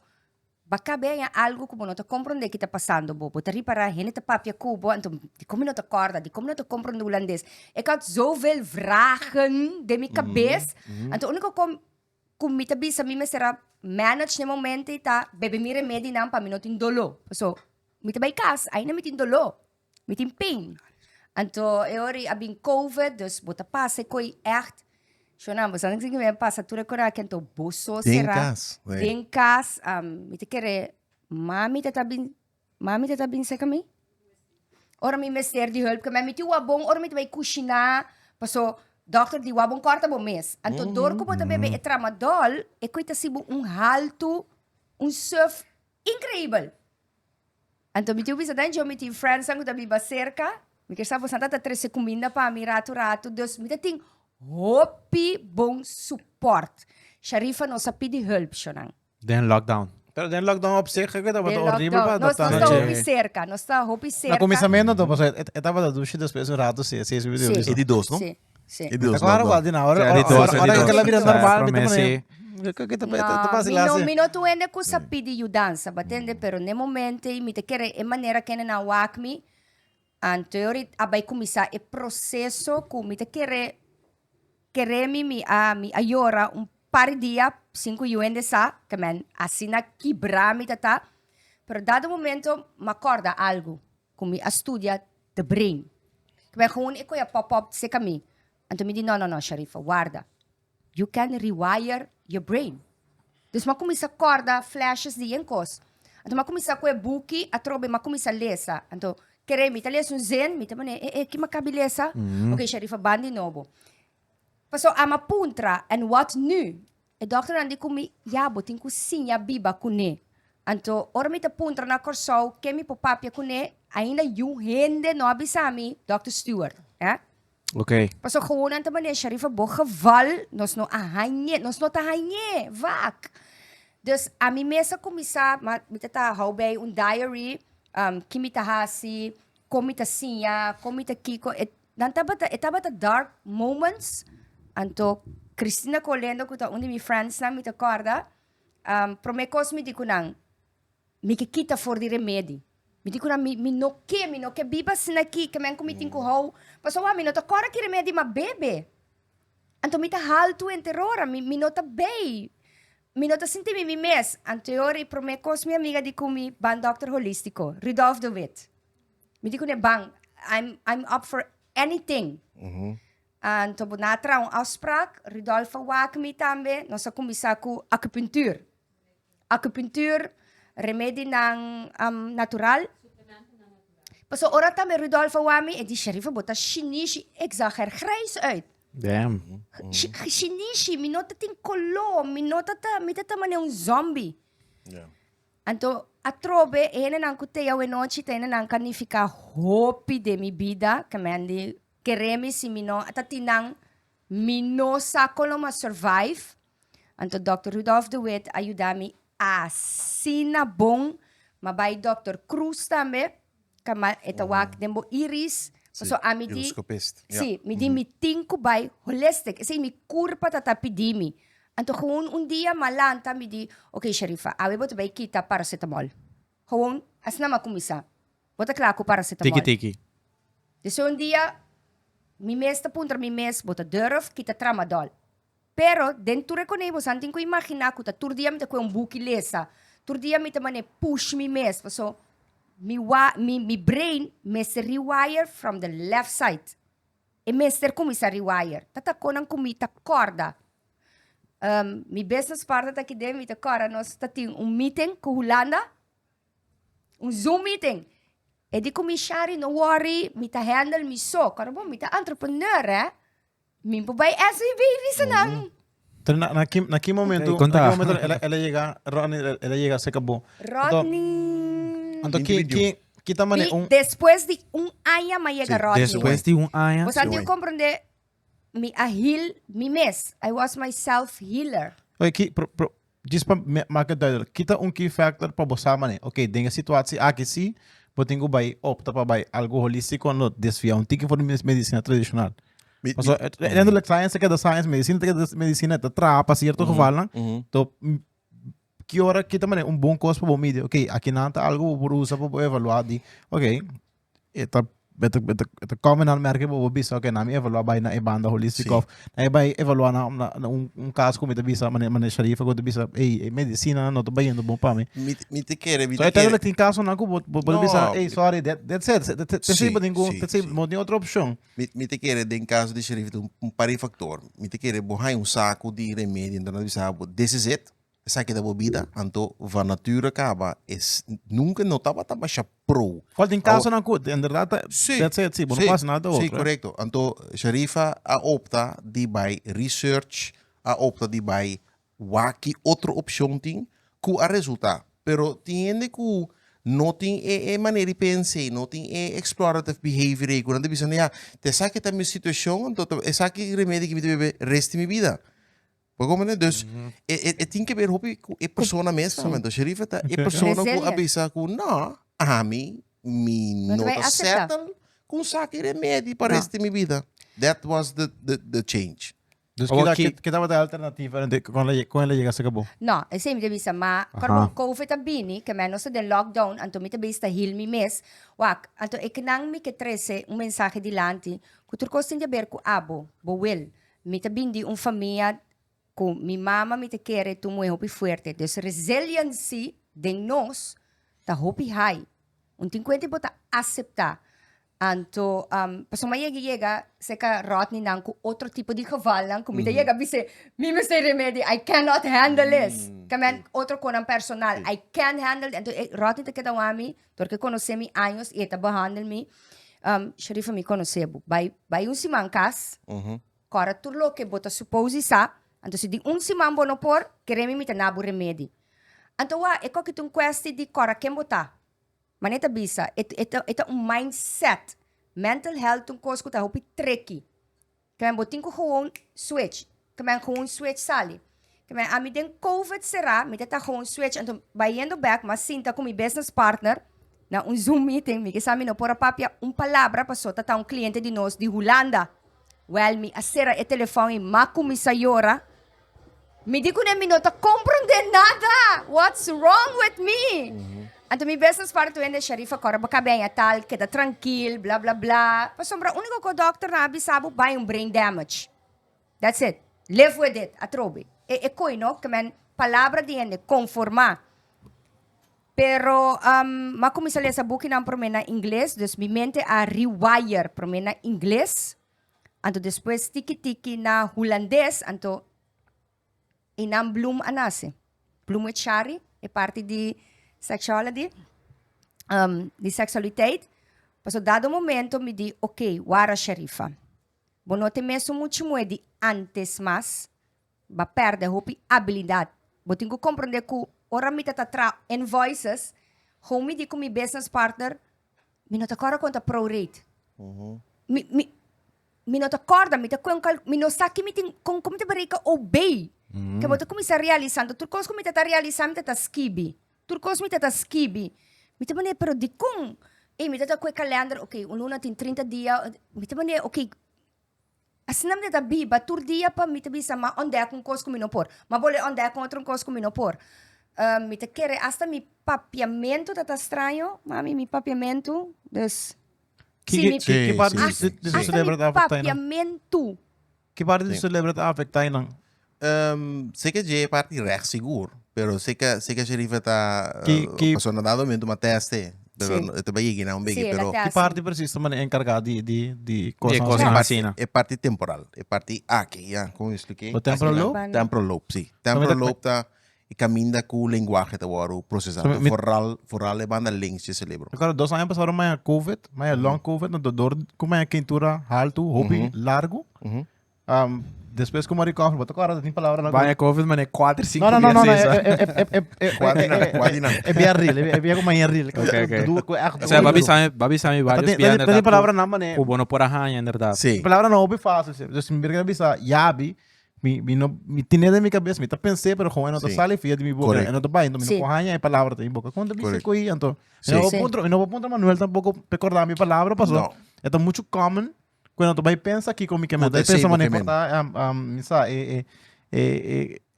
baka bem algo que não te compreende que está passando bo botar para gente te papia cubo então de como não te acorda de como não te compreende o holandês ik had zoveel vragen de minha cabeça então único com me te bisa me será manage no momento e tá bebe me remédio não para mim não tem dolo so me te vai casa ainda me tem dolo me tem pain então eu abin covid dus bota passa coi echt Shonam, basta nang sige pasa tura ko ra kento boso sera. Denkas, mite kere mami tatabin sa kami. Ora mi mester di hulp kami miti wabong ora miti bay kushina. Paso doctor di wabong korta bo mes. Anto dor ko bota bebe tramadol e ko itasibo halto surf incrível. Anto miti ubisa dan jo miti friends ang tabi baserka. Mi kersavo santa ta 13 comida pa mi rato dos mita ting Hopi bom suporte. Charifa não sabe de hulp, Shonang. Den lockdown. Pero den lockdown op zich, ik weet dat horrível ba. Nós está Hopi cerca, nós está Hopi cerca. Na começamento, então, você estava da ducha depois um rato, se vídeo. E de dos, não? Sim, sim. E de dos. Claro, guarda na hora. Hora que ela vira normal, mi no tu ende ku sabi de yudança, batende, pero ne momento, mi te quere, e maneira que na wakmi, anterior, abay kumisa, e processo, ku mi te queremi mi ayora par dia 5 yuan de sa, que men assina quebrar mi tata, pero dado momento me acorda algo, que me estudia the brain. Que men gewoon ik ya pop se kami. Então me di no, Charifa, guarda. You can rewire your brain. Dus ma começa acorda flashes de encos. Então ma começa com e buki, a trobe ma começa lesa. Então queremi ta lesa zen, mi ta mane que ma kabilesa. Okay, Charifa bandi novo. Paso ama puntra, and what nu? E dokter andi kumi, botin ku sinya biba kune. Anto, ora mi ta puntra na corso, que mi popapia kune, ainda yung hende no abisami, Dr. Stewart. Ok. Paso gewoon aan te manier, Charifa, bo geval, nos no tahanye, vak. Dus, a mi mesa kumisa, mi ta hou bij un diary, kimita hasi, komita sinya, komita kiko, etaba dark moments, Anto, Cristina Colendo, kuta undi mi friends na mi te corda, promekos mi di kunang, mi kikita for di remedi. Mi di kunang, mi no ke biba sinaki, kemen kumiting ko hau, pasawa, mi no te corda ki remedi ma bebe. Anto, mi te haltu en terrora, mi no te bei. Mi no te sinti mi mes. Anteori, promekos mi amiga di kumi, ban dokter holistico, Rudolf de Wit. Mi di kunang, bang, I'm up for anything. En toen na een afspraak, Rudolf Wakmi tambe, nós começar com acupuntuur. Acupuntuur, remedie natural. Paso ora tambe Rudolf Wakmi, e die Charifa bota Shinishi, ik zag er grijs uit. Damn. Shinishi, minota tin kolo, minota mane un zombie. En toen, a trobe, ene nan kuteya we noche, ene nan kanifica Hopi de mi vida, kamandi, Keremi si mino atatinang mino sakolo ma survive. Anto Dr. Rudolf de Wit ayudami asina bong mabay Dr. Cruz tambe kama etawak dembo iris. So ami di si mi di meeting ko bay holistic. Kasi mi kurpa tatapidimi. Anto gewoon un dia malanta mi di okay Charifa, awe boto bay kita paracetamol. Gewoon asna makumisa. Bota klako paracetamol. Tiki. Dus dia, mi mes ta punta mi mes, bota durf, kita tramadol. Pero, dentro reconhemos, antes que imaginar que tur dia me ta com buki lesa, tur dia me ta mane push mi mes, so mi brain me se rewire from the left side. E me ser como se rewire. Tata konan kumita corda. Mi business partner aqui dentro, me ta corda, nós ta ting meeting com Holanda, Zoom meeting. E di kumi shari, no worry, me ta handle mi so. Karabo, me ta entrepreneur, Min po ba SUV reason ang Pero naquele momento, Okay, konta. ela llega se acabou. Rodney. Então kita mane Después de año me llega Rodney. Después de un año. Você tem que compreender mi heal mi mes. I was my self healer. Okay, diz para marca duidelijk. Kita key factor para você mane. Okay, denga situatie aqui sim, botingo vai opta para vai algo holístico no desvia tiki for medicina tradicional. Also, eindelijk science que da science medicina que da medicina da trapa cierto geval, então que hora kita mane bom coisa para medir. Okay, aqui não tá algo por usa para evaluar de. Okay, eta komen aan merken we bisa okay nami evaluar bij na banda holistic of na bij evaluar na caso como bisa mane Charifa go bisa medicina no to bij no bom para mim Me te quer, me so te quer. uiteindelijk tem caso na go bisa sorry that's it tem tem outra opção Me te quer, em caso de Charifa, parifactor. Me te quer, borrar saco de remédio, então nós sabemos, this is it. Saque da bebida, então, van natura kaba, nunca notava tava pro. qual tem caso na go en verdade that's it sim não passa nada outro sim, correto. Então, Charifa a opta de by research, a opta de by waki outra opção tem que a resulta. Pero tiende que não tem maneira de pensar, não tem explorative behavior, quando você diz, te saque da minha situação, então, saque remédio que me deve resto minha vida. Pagomene, dus tem que ver Hopi é persona mesmo, então Charifa tá é persona que avisa que não, a mim não tá certo com saque remédio para resto minha vida. That was the change. dus kita dapat alternativa quando ela chega se acabou No, e sempre bisa ma karbo COVID abini, que menos de lockdown, anto mi tabi sta heal mi mes. Wak, anto ikinang mi que 13 un mensaje dilante, que turco sin de ver ku abo, bo will. Mi tabindi un família com minha mama me te quer tu muito Hopi forte, dus resiliency de nós tá Hopi high, tem que bota aceitar, anto paso maya chega se ka Rodney nang com outro tipo de cavalo nang comida chega bise me say remédio I cannot handle this, kamen outro konang personal I can't handle, anto Rodney te queda wami, porque conhece mi anos e ta behandle mi, Charifa me conhecebo, vai um simancas, cora turlo que bota suppose sa. Então, se de semana bono por, queremos me nabu remédio. Então, é que tem questão de cora quem botar. Maneta bisa, é mindset. Mental health um coisa que tá Hopi tricky. Que man botin ko gewoon switch. Que man gewoon switch sali. Que man ami den COVID será, me tá gewoon switch. Então, vai indo back, mas sinta com meu business partner na Zoom meeting, me que sabe no por papia palavra passou tá cliente de nós de Holanda. Well, me acera e telefone makumi sayora. Me di ko na minuto, compreender nada. What's wrong with me? Anto mi business partner ende Charifa cora baka bem tal, queda tranquilo, bla bla bla. Pa sombra único que o doctor na abisabo vai brain damage. That's it. Live with it, atrobe. E coi no, que man palavra de ende conformar. Pero makumi sale sa buki na promena inglês, dus mi mente a rewire promena inglês. Anto después tiki-tiki na holandês, anto inam bloom anase. Bloom with chari, é parte de sexuality, de sexualiteit. Paso dado momento me di, ok, wara Charifa. Bonote mesmo muito de antes mas, ba perde Hopi habilidade. Botingo compreender que ora me tatra invoices, como me di com mi business partner, me não tá cora conta pro rate. Me não acorda, me não sabe que me tem como te barriga obey. Que eu tô começar realizando, tudo coisa que me tá realizando, me tá skibi. Tudo coisa me tá skibi. Me tá mané pero de com, me tá com o calendário, ok, luna tem 30 dias, me tá mané, ok. Assim não me tá biba, tur dia pa me tá bisa ma onde com coisa que me não por. Ma bole onde com outro coisa que me não por. Me tá querer hasta mi papiamento tá estranho, mami, mi papiamento, dus Que parte sim. de Hasta celebra mi afecta aí? papiamento. Que parte de celebra afecta aí não? Sei que é parte recht seguro, pero sei que a Charifa tá Que personalmente uma teste, pero Sim. também aqui não bem, Sim, ela pero tá que assim. parte precisa man encarregada de coisas coisas assim. assim. Sim. é parte temporal, é parte aqui, já, como eu expliquei. O temporal lobe? Temporal lobe, sim. Temporal lobe tá e caminha com o linguagem tá o processado. Foral é banda links de cerebro. Agora, 2 anos passaram mais COVID, mais long COVID, na dor, como é quentura alto, Hopi, largo. Depois como recover, botou agora tem palavra na Vai a Covid, mas é 4, 5 não, meses. é bem real, é bem como é real. O sea, babi sami vários bianos. Tem palavra na mané. O bono por a haña, en verdade. Sim. Palavra não é fácil, se me virga bisa, yabi, me tinha na minha cabeça, me tá pensei, pero como eu não tô Sim. sali fia de minha boca, eu não tô bem, então me Sim. não corranha é palavra tem boca. Quando bisa Correto. coi, então, Sim. eu não vou ponto Manuel tampouco recordar minha palavra, passou. Não. É muito common quando tu vai pensar aqui como que me dá Acontece pensa mané porque portar misa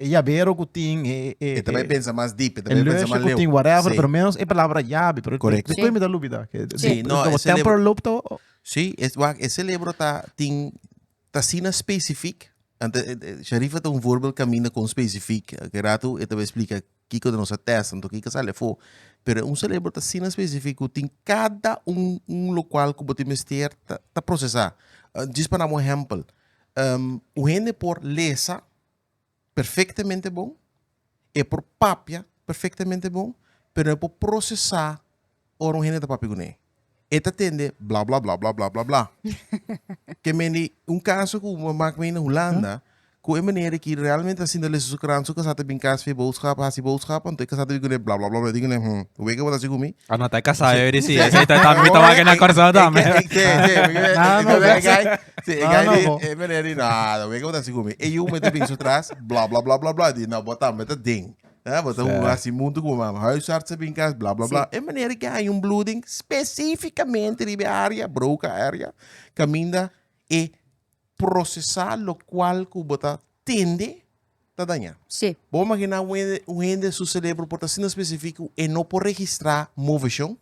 yabero kuting E também pensa mais deep, el também pensa lösche mais kuting leu. whatever, Sim. pero menos é palavra yabi, pero Correcto. depois me dá dúvida. Sim, não, o esse temporal loop to Sim, esse livro tá sina específico. Charifa tem voorbeeld caminha com específico. Que rato eu te explica kiko de nossa testa, então kiko sale fo. Pero um livro tá sina específico, tem cada local que você mester tá processar. Diz para um exemplo, o gente por lesa perfeitamente bom, é por papia perfeitamente bom, pero é por processar ora um gente tá papia com eta tende blá blá blá blá blá blá blá. Que meni caso que uma máquina na Holanda, que é maneira que realmente assim da lesu kran su kasata bin kas fe boodschap hasi boodschap, então kasata bin gune blá blá blá blá digune hoe que você comi? Ah, não tá casado, eu disse. Esse tá também na corção também. É maneira nada, hoe que você comi? E eu me bem so trás, blá blá blá blá blá, di na botar meta ding. Botar assim muito como huisarts bin kas blá blá blá. É maneira que há bloeding especificamente na área, broca área, caminha e processar lo qual que você tende a danhar. Sim. Vamos imaginar um ende seu cérebro por estar específico e não por registrar movição.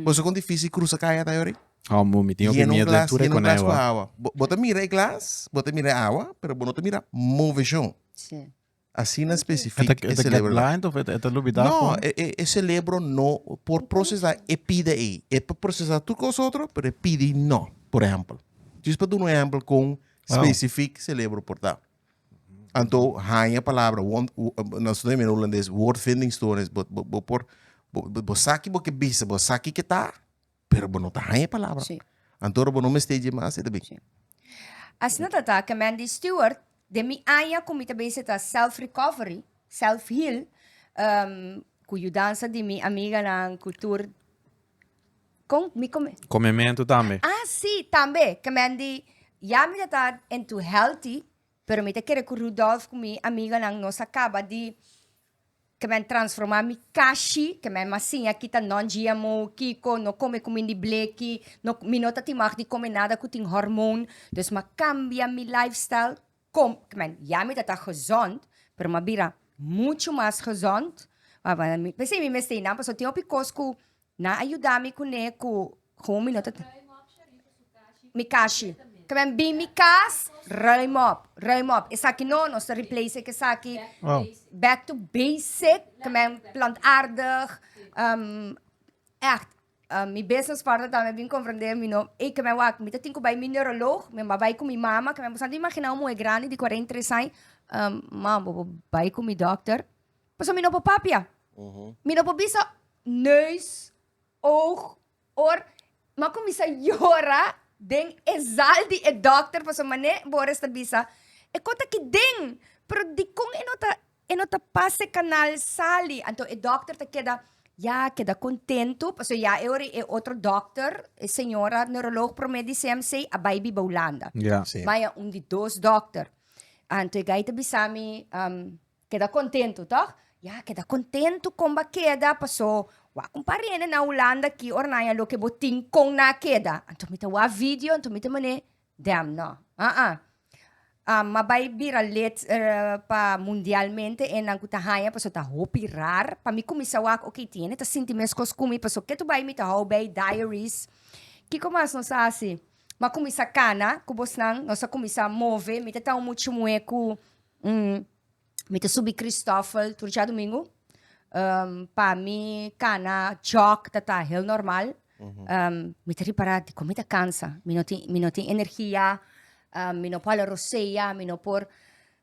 Você é difícil cruzar caia da hora. Oh, mumi, tenho que medo de leitura com com ela. água. Você mira glass, você mira água, mas você não mira movição. Sim. Assim na específico é cérebro. blind ou é lubida? Não, é cérebro não por processar e pide aí. É para processar tudo com os outros, mas pide não, por exemplo. Diz para dar um exemplo com específico cérebro portar. Então, haña palavra, nós temos em holandês, woordvinding stories, bosaki porque bise, bosaki que tá, pero não tá haña palavra. Sim. Então, não me esteja mais, é também. As natata, que Mandy Stewart, de mi aya kung base ta self-recovery, self-heal, cuyo dança de mi amiga ng kultur, Comimento também. Ah, sim, também, que Mandy, ya mi ta into healthy, pero mi ta kere ku Rudolph kung mi amiga ng nossa kaba di, que man transformar mi kashi, que man masinha kita non GMO, kiko, no come comindi bleki, no minota timak di come nada com ting hormoon, dus macambia mi lifestyle, que man, ja mi tata gezond, pero mabira muito mais gezond. Pensei mi mestei na, paso tinha picosco na ayudami com ne com minota mi kashi. Que man bi mi kas, raimop. Essa aqui não, nós replace que essa aqui. Back to basic, que man plantaardig. Echt. Mijn businesspartner também vim compreender que me wak, me tenho bij mijn neuroloog, me vai com minha mama, que me bastante imaginar um é grande de 43 anos, mam, vai com meu dòkter. Mas eu me não papia. Me não bisa neus, oog, oor, mas como isso llora, den exaldi e dòkter, pas mané, bores ta bisa. E conta que den, pero di kung enota passe canal sali, anto e dòkter ta queda contento, porque já eu é outro doctor, a senhora neuroloog pro medicine a baby ba Holanda. Mas de dois doctor. Então, gaita bisami queda contento, tá? Já queda contento com ba queda, passou, com parene na Holanda que ornaya lo que botin com na queda. Então, mita wa vídeo, então mita mané, damn, no. Mabay bira let pa mundialmente en ang kutahayan paso ta Hopi rar pa mi kumisawak okay tiene ta sintimeskos kumi paso keto bay mi ta hobay diaries Kiko mas nossa assim. Mas começa cana, que bosnan, nossa começa a mover, me tá muito mueco, me tá subir Cristófalo, todo dia domingo. Para mim, cana, jock, tá heel normal. Me tá reparado, como me tá cansa, me não tem energia, me não pode roceia, me não por...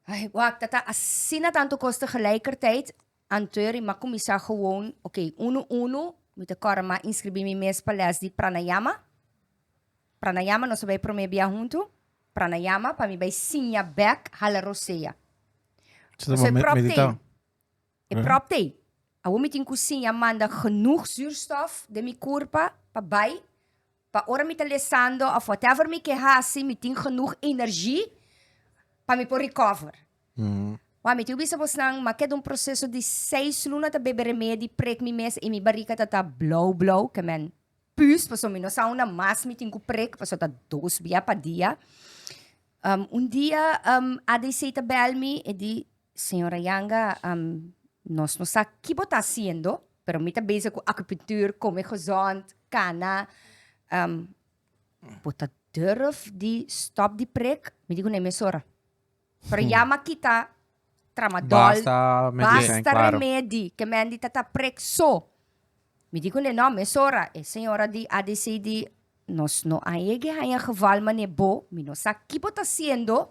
Ai, wak, tá assim na tanto custa gelijkertijd. Anterior, maar começa gewoon, oké, uno, me tá cora, maar inscrevi me mes para les de pranayama. Pranayama, nós vai para bia junto. Pranayama, para mim vai sinha back, hala roceia. Zo Zo met prop meditaal. E prop thee. Awo meting cozinha manda genoeg zuurstof de mi corpa pa bij. Pa ora mi lesando of whatever mi que hasi, mi ting genoeg energie pa mi por recover. Wa mi bisa bos nang maket processo de 6 luna ta bebe remedi prek mi mes e mi barrica ta blow que men pus paso mi no sauna mas mi ting prek paso ta 2 via pa dia. Dia ADC ta bel mi e di senhora Yanga nós não sabemos o que está fazendo, pero me está bezig com acupuntuur, comer gezond, cana. Bota durf die stop die prik, me digo nem mesora. Pero yama kita tramadol, basta claro. remedi, que me andi tata prik so. Me digo nem não mesora, e senhora di ADC di nós não aege hanya geval mane bo, me não sabe o que está fazendo,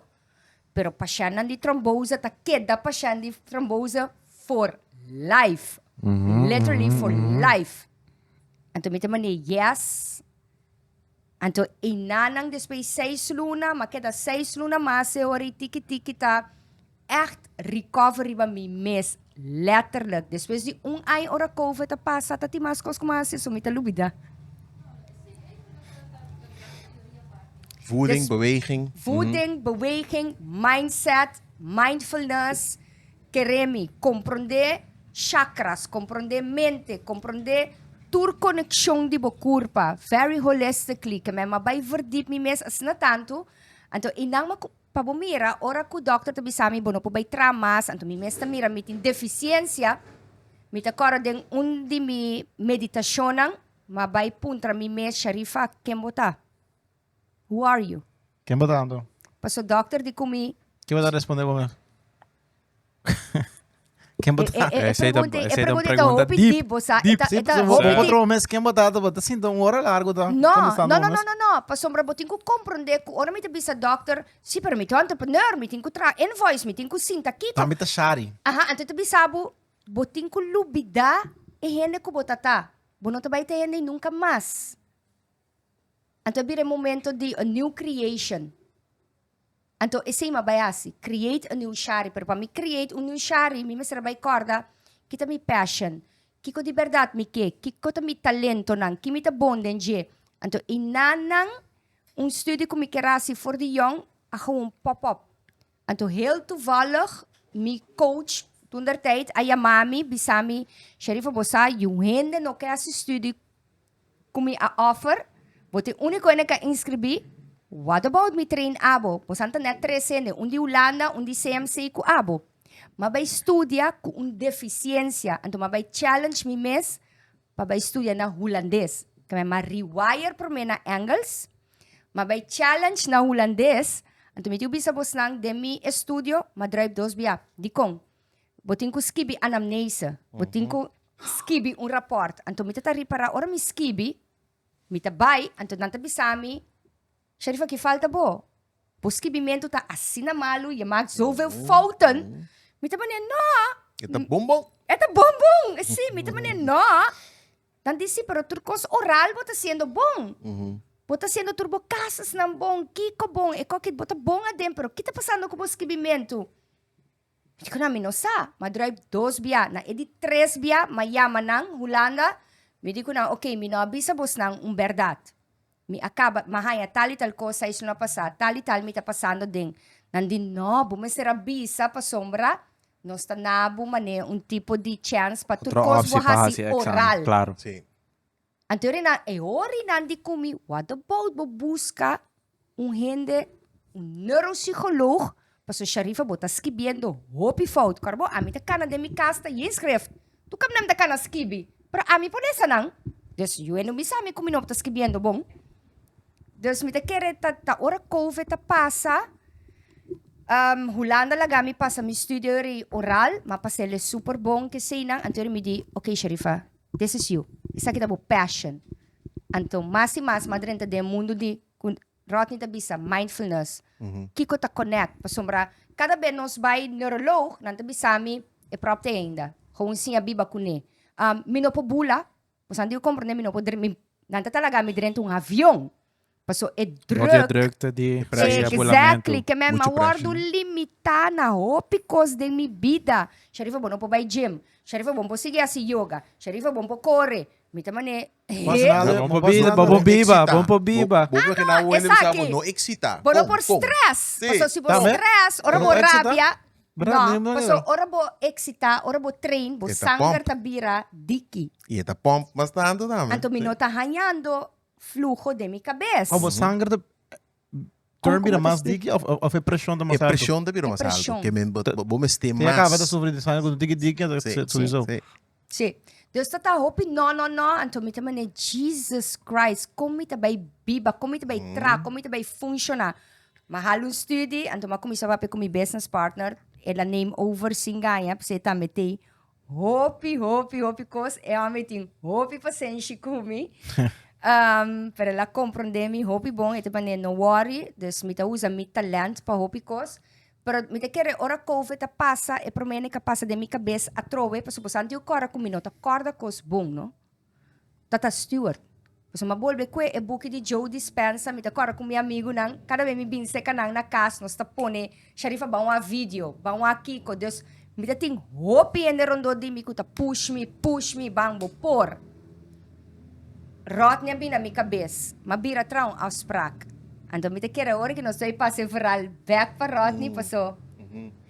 pero pashènt di thrombose ta queda pashènt di thrombose for life. Literally for life. Anto met man yes. Anto inanang después 6 luna, makeda 6 luna mas ori tiki ta echt recovery ba mi mes letterlijk. Después di ai ora COVID ta pasa ta timaskos kumasi sumita lubida. Voeding, beweging. Voeding, beweging, mindset, mindfulness, queremi, compreender chakras, compreender mente, compreender tur conexão de bo corpo, very holistically, que me mabay verdiep mi mes as na tanto, anto inang pabumira, ora ku doctor tabi sami bono po bay tramas, anto mi mes tamira mitin deficiência, mita kora den undi mi meditationang, mabay puntra mi mes Charifa, kembota. Who are you? Quem botando? Paso doctor di kumi. Quem vai responder para mim? Quem botando? Pergunta da Hopi di bosa. Outro mês quem botado, bota assim, uma hora largo tá. No. Pasombra botin ko compreender ko ora mi bisa doctor, si per mi to entrepreneur, mi tin ko tra invoice, mi tin ko sinta kita. Também tá chari. Aha, anto tabi sabo botin ko lubida e hende ko botata. Bono tabay te hende nunca mais. Anto bire momento de a new creation. Anto esse mabayasi, create a new shari. Pero para me create a new shari, mi mesra bay corda, kita mi passion. Kiko di verdad mi kiko ta mi talento nang, kimi ta bondenje. Anto inanang studie ko mi kerasi for the young, ako pop-up. Anto heel toevallig, mi coach, toen der tijd, a yamami, bisami, Charifa bosa, yung hende no kaya si studie ko mi offer, bote único ene ka inscrevi. What about me train abo? Posanta net 3 undi Holanda, undi CMC ku abo. Mabay estudia ku deficiência, anto mabay challenge mi mes, mabay estudia na holandês. Kaya ma-rewire por me na Engels, mabay challenge na holandês, anto mitiyo bisa bos nang demi estudio, ma-drive 2 biya. Dikong, botin ko skibi anamnese, botin ko skibi un rapport, anto mitatari para ora mi skibi, mitabay, anto nantabisami, Charifa, que falta bo? Poskibimento tá assim na malu, je maakt zoveel fouten. Mita maneer, no. Eta bombom. Eta bombom. Sim, mita maneer, no. Dan disse, pero turcos oral bota sendo bom. Bota sendo turbo casas não bom, kiko bom, e qualquer bota bom adem, pero que tá passando com poskibimento? Digo na minosa, ma drive 2 bia, na edi 3 bia, ma yama nang, Holanda. Me digo na, okay, mi no abisa bos nang verdade. Mi acaba, mahaya, tal cosa, isso não passar, tal mi tá passando din. Nandin, no, bumesera bisa pa sombra, nós tá nabo, mane, tipo de chance pa turcos bohasi oral. Claro. Sim. Anterior na, ori nandi kumi, what about busca hende, neuropsycholoog, pa so Charifa bota skibiendo, Hopi fout, karbo, ami ta kana de mi casta, inscrift, tu kam nam ta kana skibi, pero ami po nesa nang, des, yun, bisa mi kuminop ta skibiendo, bong, Dus me te querer ta ora COVID ta passa. Hulanda laga mi passa mi studio oral, ma passa ele super bom que sei na. Então me di, okay, Charifa, this is you. Isso aqui tá bo passion. Então, mais e mais, madrenta de mundo de Rodney ta bisa mindfulness. Kiko ta connect, pa sombra. Cada vez nós vai neurolog, nanta bisami e própria ainda. Kung siya biba kune. Minopo bula, pasando eu compreender minopo nanta talaga mi dentro avião. Paso é Wat je druk. drukte, die Exactly. Que me Mucho mawardo pressure. limitar na hopicos de mi vida. Charifa bom po vai gym. Charifa bom po sige asi yoga. Charifa bom po corre. Mita mane. Mas nada, Bom mas po biba, nada, bom po né? biba, Excita. bom po biba. Bobo que na essa UNM aqui. não excita. Bono Pum, por pum. stress. Sí. Paso si po Tama. stress, ora Pero bo excita. rabia. Brad, No, nem paso mo ora bo excita, ora bo train, bo Ita sangar pump. tabira diki. E tá pomp bastante também. Anto mi nota hanhando flujo de mi cabeça. Como sangue de... Turn como mais te explico? digi of é pressão da É massa. pressão de virou mais pressão. alto. Que me bom este Tem acaba de mais. sofrer de sangue, digi digi, solução. Sim. Deus tá hopi no. Anto mi tamane Jesus Christ, como ita vai biba, como ita vai tra, como ita vai funcionar. Mahalun study, anto ma kumisa pa com mi business partner, ela name over singaya, pa ta metei hopi cos é a metin hopi paciente kumi. Para ela compreender mi hopi bom, ita pa no worry, dus mi ta usa mi talent pa hopi cos. Pero me te quer ora COVID ta passa e promene que passa de mi cabeça a trove, pa suposante o cora com minota corda cos bom, no? Tata Stewart. Paso mabolbe kwe e buki di Joe Dispensa, mi ta cora com mi amigo nang, cada vez mi binse ka nang na casa, nos tapone, Charifa ba uma vídeo, ba uma kiko, Deus, mi ta ting hopi ene rondo di mi kuta push me, bang bo por. Rot niya bina mi cabeça, mabira traum aus sprak. Então, me te quer ora que nós dois passe viral back para Rodney, passou.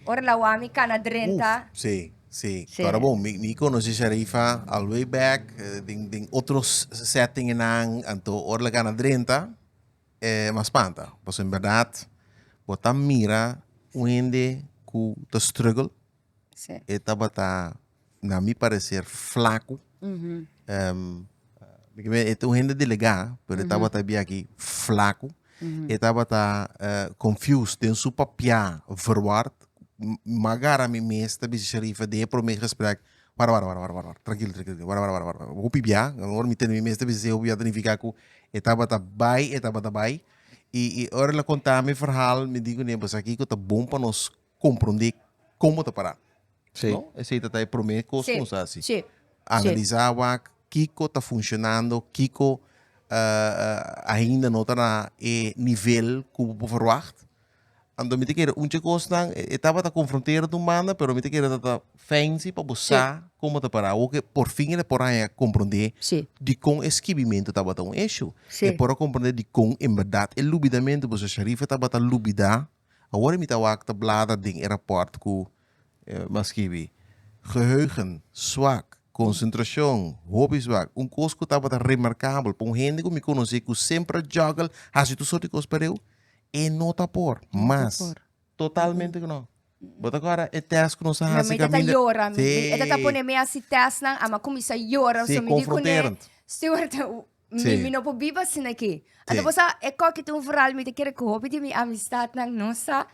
Ora lá o ami cana drenta. Sim, sim. Sim. Agora bom, me conheci Charifa all way back, ding outros setting nang, anto ora lá cana drenta, mas panta. Pois em verdade, botar mira, onde que tá struggle, Sim. bata na mi parecer flaco. Ito hindi delegar, pero bata bi aqui flaco. Bata confused, den su papia verward. Magara mi meesta bi Charifa de pro me gesprek. War. Tranquilo. War. Hopi bia, agora me tem mi meesta bi se hopi dan ficar ku bata bai. E ora la contar mi verhaal, me digo ne, mas aqui que tá bom para nós compreender como tá parar. Sim. No? Esse aí tá prometo coisas assim. Sim. Analisar o Kiko está funcionando, Kiko ainda não está na nível que eu verwacht. Então, me quer coisa estava a confrontar do manda, pero me quer tá fancy para buscar como está para o que por fim ele por aí compreender Sim. de com esquivimento estava um eixo. Sim. E por compreender de com em verdade é lubidamente você Charifa estava a lubida. Agora me estava a blada ding aeroporto com masquibi geheugen zwak. Concentração, hobby zwak. Coisa que estava remarcável. Para gente que me conhece que sempre joga, assim tu sorte coisa para eu, e não tá por. Mas, totalmente que não. Mas agora, é teste que não se Mas hace me tata llora, Sim. me tata pone me assim teste nang, ama kumisa llora, Sim, so me digo ne, confronterend. Stewart, Sim. me não po biba sin aqui. Sim. Então, você é qual que tu viral, me te quer que hopi de mi amistad nang nossa.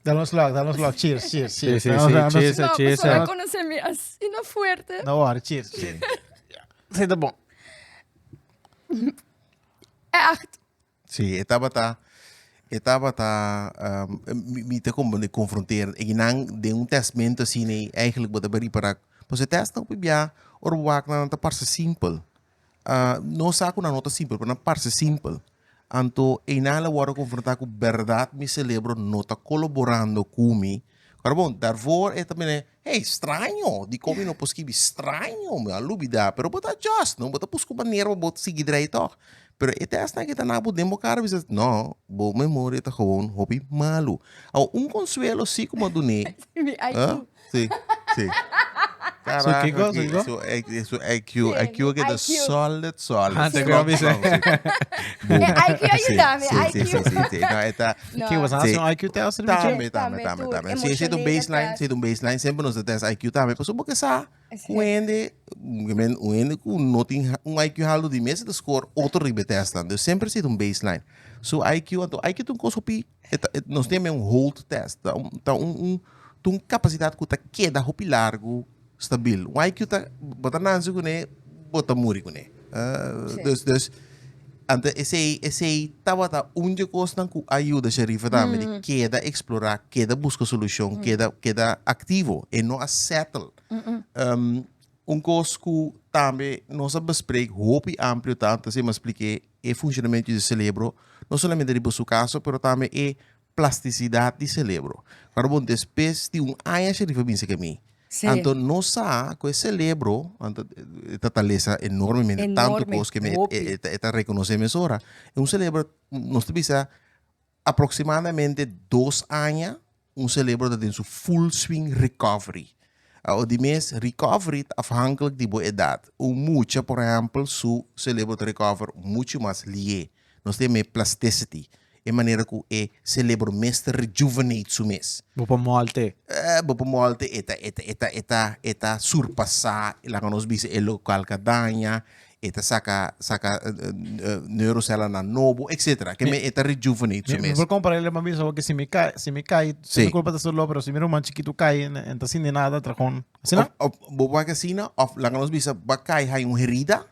Dá nos logo, cheers. Sí. Cheers. Cheers. Não, conhecer me assim na fuerte. Na hora, cheers. Sei tá bom. É echt. Sim, estava me te como de confrontar e não de testamento assim né eigenlijk wat bari para você testa não pibia or wak na ta parse simple não saco na nota simple para na parse simple anto e na la wara confrontar com verdade me celebro nota colaborando comigo. Agora bom, daarvoor é também hey, estranho, di como não posso que estranho, me alubida, pero bota just, não bota busco maneira bota seguir direito. Pero ete asna kita na po demo cara bisa no, bo memória tá gewoon hopi malu. Ao consuelo si como dune. Me ai Ah, tu. sim, sim. Caraca, Kiko? isso IQ que é solid. Antes que eu avise. IQ ajuda-me, IQ. Sim. Não, é Que was Sim. um IQ test? Também. tudo. Se é um baseline, sempre nos testa IQ também. Pessoa porque sa, o ende com noting um IQ halo de mesa de score outro ribe testando. Sempre se um baseline. So IQ tem um coisa Hopi, nós temos hold test, tem capacidade que tá queda Hopi largo, stabil. O IQ tá bota nanso com né, bota muri com né. Dus ante esse tava onde costa que ajuda a Charifa também de queda explorar, queda busca solução, queda ativo e não a settle. Coisa que também nós bespreek Hopi amplo tanto assim me expliquei o funcionamento do cérebro, não somente de seu caso, mas também a plasticidade do cérebro. Para bom depois de ainda Charifa bem que mim. Então, não sabe que o cérebro, taleza enormemente, tanto coisa que me reconhecemos agora, é cérebro, nós temos aproximadamente 2 anos, cérebro tem seu full swing recovery. O de mês recovery afhankelijk de boa idade. O muito, por exemplo, seu cérebro recover muito mais lié. Nós temos plasticity. É maneira que o cérebro mais rejuvenate seu mês. Bopa molte. Bopa molte eta surpassar lá que nós bise é local cadanha, eta saca neurocela na novo, etc. Que me eta rejuvenate seu mês. Por comparar ele mami só que se me cai, se me culpa da solo, pero se me um chiquito cai, então assim de nada tracon. Assim não? Boba que assim, lá que nós bise cai hai herida,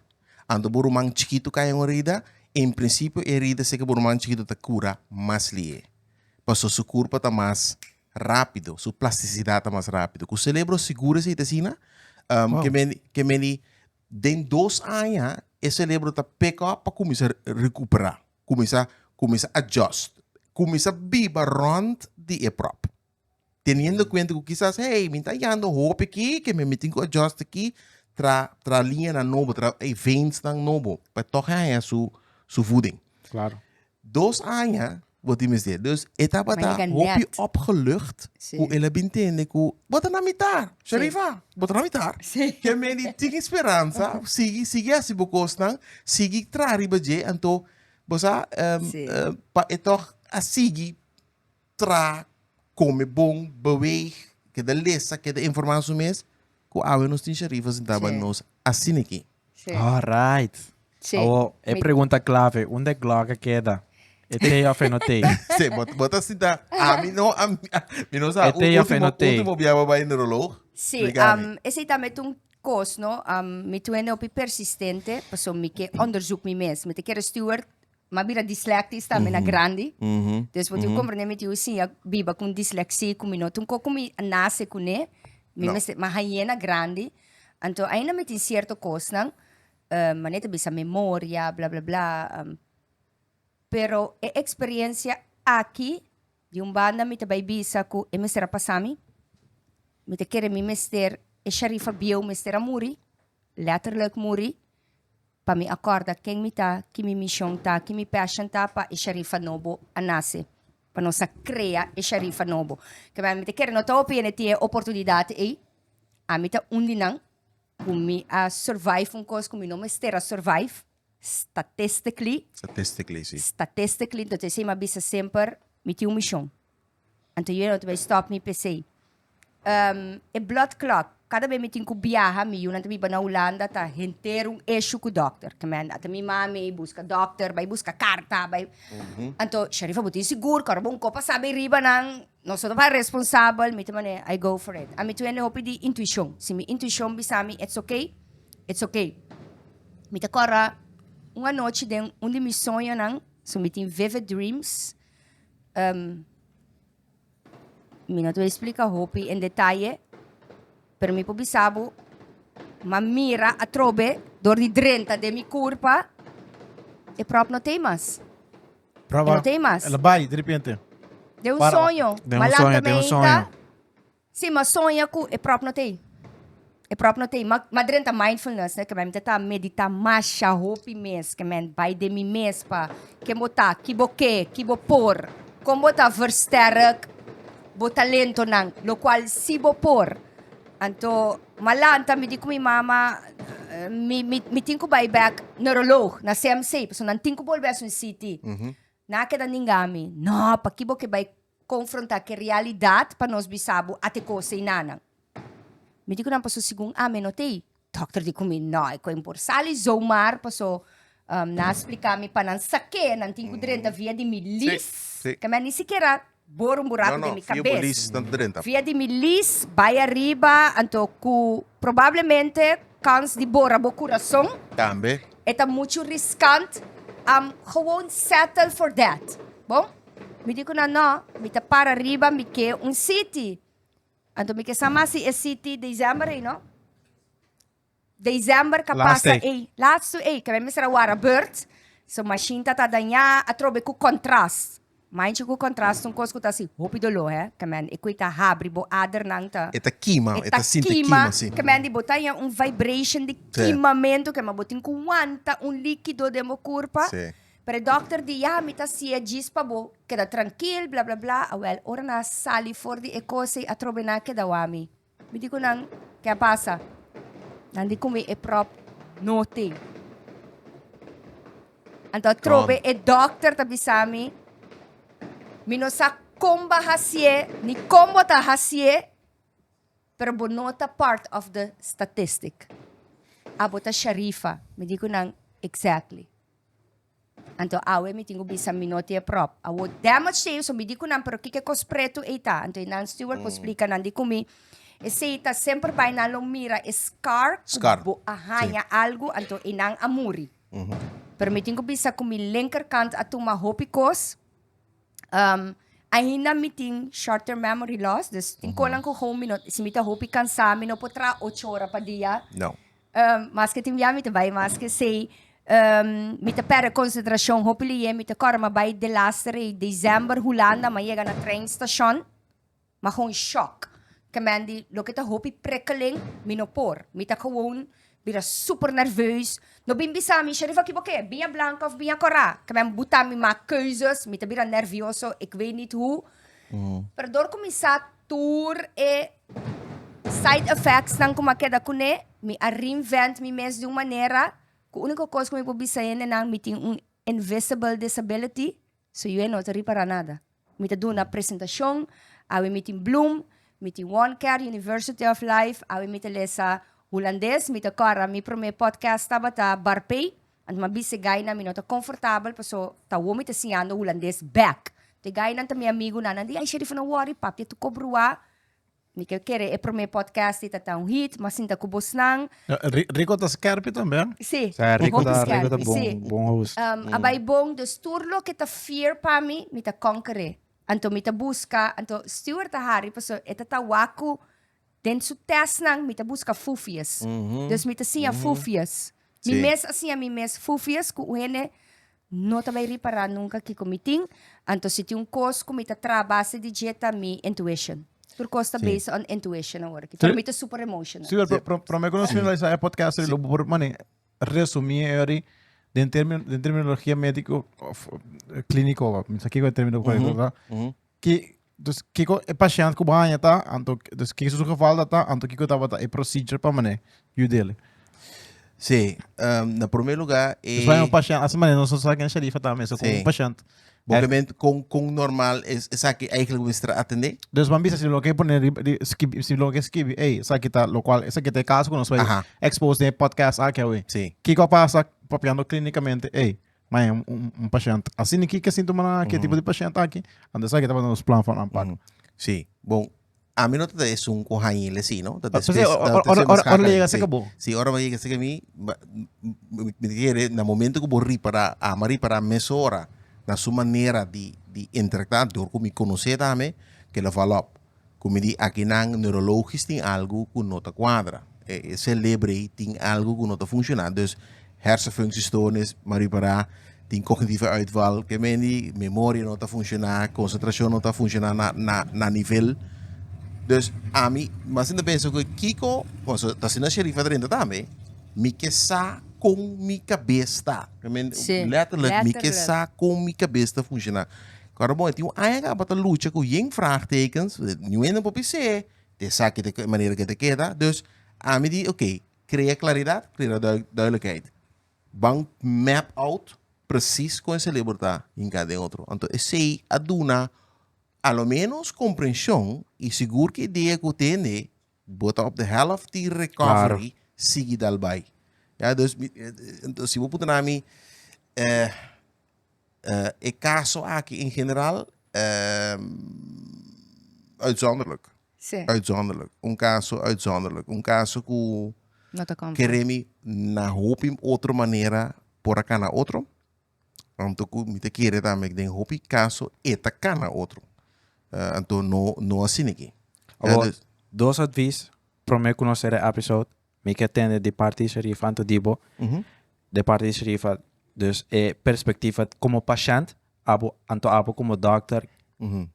ando por chiquito cai herida. Em princípio, a herida se que por um chiquito te cura mais lié. Passou sua curva está mais rápido, sua plasticidade está mais rápido. O cérebro segura-se assim, que me den 2 anos, o cérebro está pega para começar a recuperar, começar a adjust, começar a viver rond de próprio. Tendo conta que quizás, me está indo Hopi aqui, que me tenho que adjust aqui, tra linha na novo, tra events na novo, para tocar su voeding. Claro. 2 anos, wat die misdeed. Dus etapa daar Hopi opgelucht. Hoe ele bintende ku bota na mitar. Charifa, bota na mitar. Que me di tinha esperança, sigue assim bocosnan, sigue trari baje anto bosa pa etor a sigue tra come bom beweeg que da lesa que da informação mes ku awe nos tin Charifa sentava nos assim aqui. Alright. Oh, pergunta clave, onde é que queda? Etei ou fenotei? Sim, bota assim, tá? Mi não sabe. Etei ou fenotei? Último viagem vai neurolog? Sim, esse também é coisa, não? Me tuene op persistente, passo me que onderzoek me mes. Me te quero steward, mas vira dislexia também na grande. Dus wat eu compreendo me tu sim, biba com dislexia com minuto, com me nasce com né, me mas haña grande. Então ainda me tem certo coisa, não? Maneta bisa memória, blá blá blá. Pero a experiência aqui de banda me também bisa que é mestre passami, me te querer me mestre e Charifa bio mestre a muri, letterlijk muri, para me acorda quem me tá, que me missão tá, que me pashènt tá para e Charifa novo a nasce, para nós criar e Charifa novo. Que me te querer nota opinião ter oportunidade e a me tá não kumi a survive coisa kumi não mestre a survive statistically, então você me avisa sempre me tem missão. Então eu não vai stop me PC. E blood clot, cada vez me tem que viajar, me eu não te na Holanda tá renter eixo com dòkter, que man, até minha mãe busca dòkter, vai busca carta, vai. Então Charifa botin seguro, cara bom copa sabe riba nang nós somos responsável, me também I go for it. A me tu é Hopi de intuição, se me intuição bisami it's okay. Me te corra uma noite de onde me sonho nang, so me tem vivid dreams. Me não te explica Hopi em detalhe, pero me pobisabo, ma mira a trobe, dor di 30 de mi curpa, e próprio não tem mais. Prova. Não tem mais. Ela vai, de repente. Deu sonho. Deu um sonho. Sim, mas sonha que é próprio não tem. É próprio não tem. Mas durante a mindfulness, né, que me tá meditar mais a Hopi mês, que me vai de mim mês para que botar, que boque, que bopor, como botar versterk, botar talento nang, lo qual se bopor. Então, Malanta, me di ko mi mama, me tinko ba back neurolog, na CMC, so nan tinko bol beso in city. Nakeda ningami, no, pakibo que vai confrontar que realidade para nós bisabo até coisa e nanang. Me di ko na paso sigung notei. Dòkter di ko mi, no, ko imporsali zomar, paso, na explicami pa nan sake, nan tinko direnta via di milis, que me ni siquiera bor um buraco de minha cabeça. Via de milis, vai arriba, então, provavelmente, kans de bora bo coração. Tambe. Eta muito riscante, gewoon settle for that. Bom? Me digo na no, me ta para arriba, me que city. Então, me que sama si city dezembro, não? Dezembro, que passa, last day, que me será wara bird, so machine ta danha, a trobe com contraste. Mas o contraste um coisa que tá assim, Hopi dolo, que man, equita habri bo ader nang ta. Eta quima, eta sinta quima, sim. Que man, di botar vibration de quimamento, que man botin com líquido de mo corpo. Sim. Pero doctor di, me tá se dispa bo, queda tranquilo, blá blá blá. Well, ora na sali for di ecose a trobe na que da wami. Me digo nang, que passa? Nandi kumi e prop note. Então trobe e doctor tabisami. Minosa komba hasie, ni kombo ta hasie, pero bonota part of the statistic. Abota Charifa, me digo nang exactly. Anto awe me tingo bisa minote e prop. Awo damage tayo, so me digo nang pero kike kospreto eita. Anto inan steward ko explica nandi kumi. Ese ita sempre vai na lomira scar. Bo haña algu, anto inang amuri. Pero me tingo bisa kumi linker kant atuma Hopi kos. Ainda meeting short-term memory loss. Dus tinko lang ko home minute. Si mita Hopi kansa, mino potra 8 horas pa dia. Não. Mas que timbiya mita vai, mas que sei, mita pera concentração, Hopi liye, mita korma vai de lastere, December hulanda, ma yega na train station, ma gewoon shock. Kamandi, lo kita Hopi prikkeling, minopor. Mita gewoon, bira super nerveus. No bimbisami, Charifa kiboke, binha blanca of binha cora. Kamem butami ma keuzes, mita bira nervioso, ik weet niet hoe. Pero door começar tour e side effects nang kumakeda kune, mi a reinvent mi mes de uma maneira, que a única coisa que eu vou bisayen nang mi tem invisible disability, so eu não te para nada. Mi te do na apresentação, awe mi tem Bloom, mi tem One Care University of Life, awe mi te lesa holandês, mi te kora mi prome podcast taba ta barpei, and mabise gay na mi não tá confortável, paso ta wo mi te sinhando holandês back. Te gay na ta mi amigo na nandi, ay Charifa na worry, papi tu kobrua. Mi que quer é para o meu podcast e tá hit, mas sinta que o bosnan. Rico tá scarpe também? Sim. Rico tá sim. bom host. Abay bom, dus turlo que tá fear para mim, mi tá conquer. Anto mi tá busca, anto steward tá hari, paso eta tá waku, den su test nang mi tá busca fufias. Dus mi tá sinha fufias. Mi mes assim a mi mes fufias, ku uene, não tá vai reparar nunca que comiting, anto se tem coisa que mi tá trabalha de dieta mi intuition. Por costa based on intuition agora. Que para mim é super emotional. Sim, para mim quando finalizar o podcast, eu vou resumir aí de terminologia médico clínico, mas aqui é termino correto, tá? Que dus kiko é paciente que banha tá, então dus que isso que falta tá, então kiko tava tá é procedure para mané, you dele. Sim, no primeiro lugar é vai um paciente, assim mané, não só sabe quem Charifa tá, mas com um paciente. Obviamente, com normal, é que eigenlijk we estão atender. Dus man bisa si lo que poner si lo que escribe, esa que tá lo cual esa que te caso con nosotros expose de podcast aqui hoje. Sim. Kiko passa papiando clinicamente, mas um paciente. Assim que sintoma que tipo de paciente aqui, anda sabe que tá fazendo os planos para amparo. Sim. Bom, a mim não tá é um corrainho assim, não? Ora chega se acabou. Sim, ora vai chegar a mim, me quer no momento que vou reparar, a mari para mesora. Na sua maneira de interactar, door como me conhecer também, que ela fala, como diz, aqui não neurologisch tem algo que não está quadra. É celebre tem algo que não está funcionando. Dus hersenfunctiestoornis, maar para tem cognitieve uitval, que mendi, memória não está funcionando, concentração não está funcionando na nível. Dus a mim, mas ainda penso que Kiko, quando está sendo a Charifa dentro também, me que sa com minha cabeça. Letterlijk, me que sa com minha cabeça funcionar. Agora, bom, tem ainda para luta com yen vraagtekens, não é para PC, de saque de maneira que te queda. Dus, A me die, oké, crea claridade, crea duidelijkheid. Bang map out precies com esse libertad em cada outro. Então, esse aduna ao menos compreensão e seguro que ideia que tem, bota op de helft die recovery, sigue daarbij. Ja, dus, se você puder na mim, é caso aqui em geral, uitzonderlijk. Sim. Uitzonderlijk. Caso uitzonderlijk. Caso que Não te compro. queremos na Hopi outra maneira por acá na outro. Então, me te querer também que Hopi caso eta cana outro. Então, não assim aqui. Dos advies, para me conhecer o episódio, me que tem de parte de Charifa, anto dibo, de parte de Charifa, dus perspektiva como pashènt, abo como dòkter,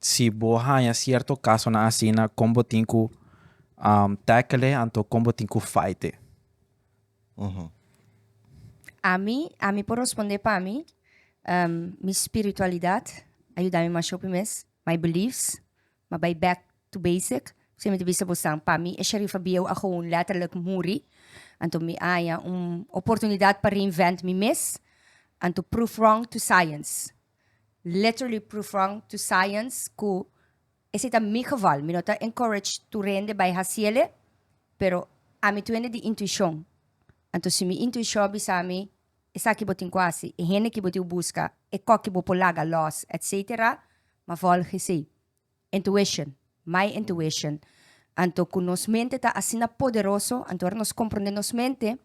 se bo haña certo caso na asina, como tinku tackle, anto como tinku fight. A mim por responder para mim, minha espiritualidade ajuda-me mais sobre mes, my beliefs, maar bij back to basic. Ze met de bisa bosang para mim, é Charifa bio a gewoon letterlijk muri, anto me haya oportunidade para reinvent me mes, anto prove wrong to science. Literally prove wrong to science, ku esse é meu geval, me nota encourage to rende bij hasiele, pero a mim tu ene de intuição. Anto se mi intuição bisami, essa que botin quase, e hene que botin busca, e co que bopolaga loss, etc. Ma volge sei. Intuition, my intuition. Anto con nos mente ta asina poderoso, anto nos comprende nos mente,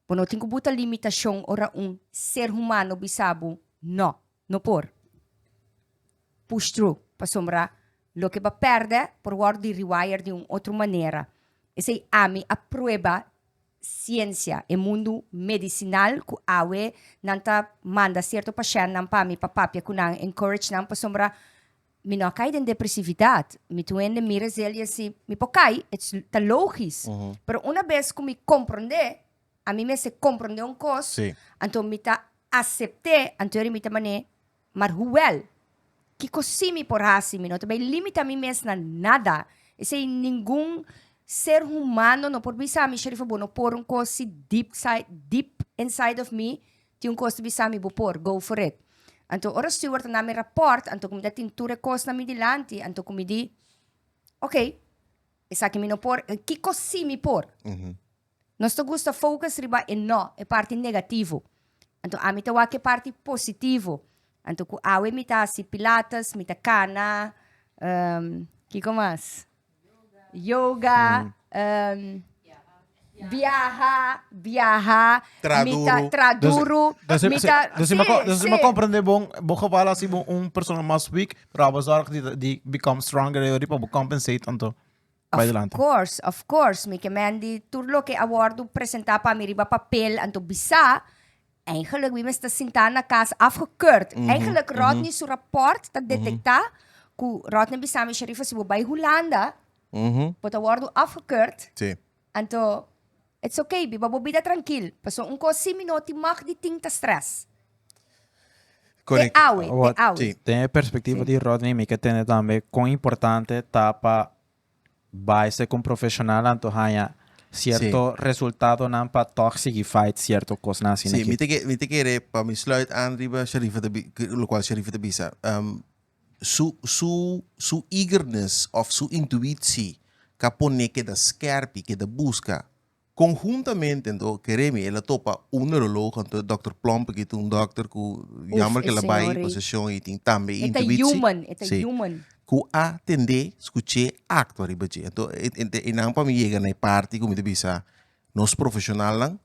pono tinko buta limitação ora ser humano bisabu, no por. Push through, pa sombra, lo que va perde, por word de rewire de outra maneira. Esse ami a prueba siensia e mundo medicinal ku awe nanta manda certo pashènt nan pa mi papapia kunang encourage nan pa sombra mi no cai den depressividade mi tuende mi resiliência mi pocai é logisch pero una vez que mi comprende a mim me se comprende cos então mi ta accepte então mi ta mané mar huel que cosi mi por hasi mi no também limita mi mes na nada esse nenhum ser humano no por bisami Charifa bono por coisa deep inside of me ti coisa bisami bo por go for it anto ora steward na mi report anto como datin ture coisa na mi dilante anto como di ok esa que mi no por que cosi mi por nós to gusta focus riba e no é parte negativo anto a mi tawa que parte positivo anto ku awe mi ta si pilates mi ta cana que mais yoga, viaja, traduro, Dus je me comprende bom geval als een persoon mas weak, maar we zorgen die become stronger e ripa compensate anto. Of course, mi kemendi turlo que awardo presentar para mi riba papel anto bisa. Eigenlijk wie mes ta sinta na casa afgekeurd. Eigenlijk Rodney su rapport ta detecta ku Rodney bisa mi Charifa si bij Hollanda. Pota awardo afgekeurd. Sim. Anto it's okay, biba bobida tranquil. Paso cosi minuti mag di tinta stress. Correct. De awe. Tem a perspectiva de Rodney, me que tem também quão importante tá para base com profissional anto haña certo resultado não para toxic e fight certo coisa na assim. Sim, me te querer para me sluit aan riba Charifa de local Charifa de bisa. Su eagerness of su intuitie capone que da scherpi que da busca conjuntamente então queremos ela topa neurologo então Dr. Plomp que é doctor que jammer que ela vai possession e tem também intuitie human que atender escutar actor e bater então e não para me chegar na parte como te bisa nós profissional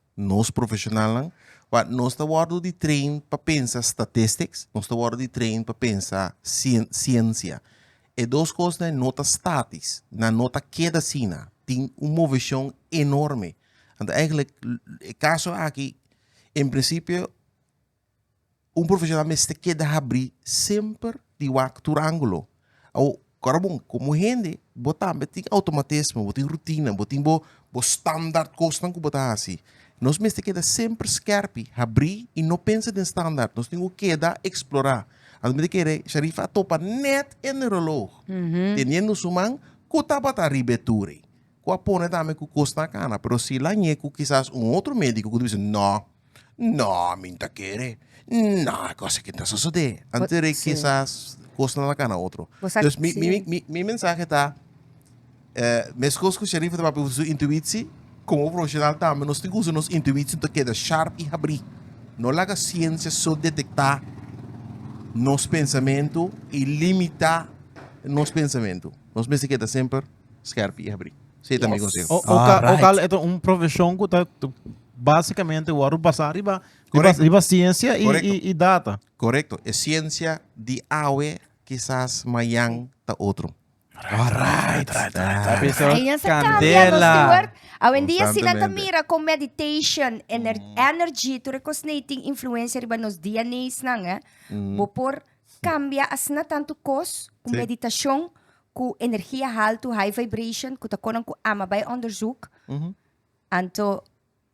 wat nós está guardo de trein para pensar statistics, nós está guardo de trein para pensar ciência. E duas coisas na nota statis, na nota queda sina, tem uma visão enorme. Então, eigenlijk, o caso aqui, em princípio, profissional me está queda abrir sempre de outro ângulo. Ou, bom, como gente, botar, tem automatismo, botar rotina, botar standard coisa que botar assim. Nós temos que sempre scherp, abrir e não pensar em standard. Nós temos que explorar. Nós temos que Charifa topa net en neuroloog. Teniendo su man, kutaba ta ribeture. apone também que custa na cana. Pero se lá nheco, quizás outro médico que diz, não, minta querer. Não, coisa que está sucedendo. Antes quizás custa na cana outro. Então, minha mensagem está, mesmo que o Charifa está para sua intuição, como profissional também, nós temos que usar nossa intuição para quedar sharp e abrir. Não laga ciência só detectar nos pensamentos e limitar nos pensamentos. Nós temos que quedar sempre sharp e abrir. Sei também consigo. É profissão que tá basicamente o passar riba ciência e data. Correto. É ciência de awe, quizás mayang ta outro. Right. Episode Ayan sa Candela. Stuart. Awen dia sila Constantemente. mira com meditation, energy to reconnating influencer riba nos DNAs na nga. Bopor cambia as na tanto kos com meditasyon, com energia alto, high vibration, com takonan ko ama bay onderzoek. Anto,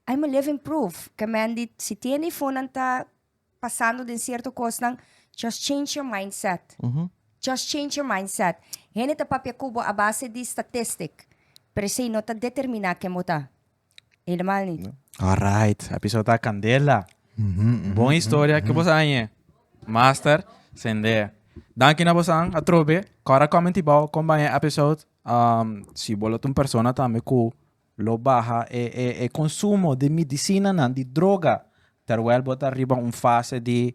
I'm a living proof. Kamandit, si tiene phone anta pasando din cierto kos nang just change your mindset. Just change your mindset. Hene ta papia kubo a base de statistic. Pero say no ta determinar que mota. Normal ni. Alright, episode Candela. Boa história que você aí. Master, sende. Danke na bosang atrobe. Kora comment ibao kung ba yung episode. Si bolot persona também ku lo baja e consumo de medicina nan, de droga. Terwell bota arriba fase de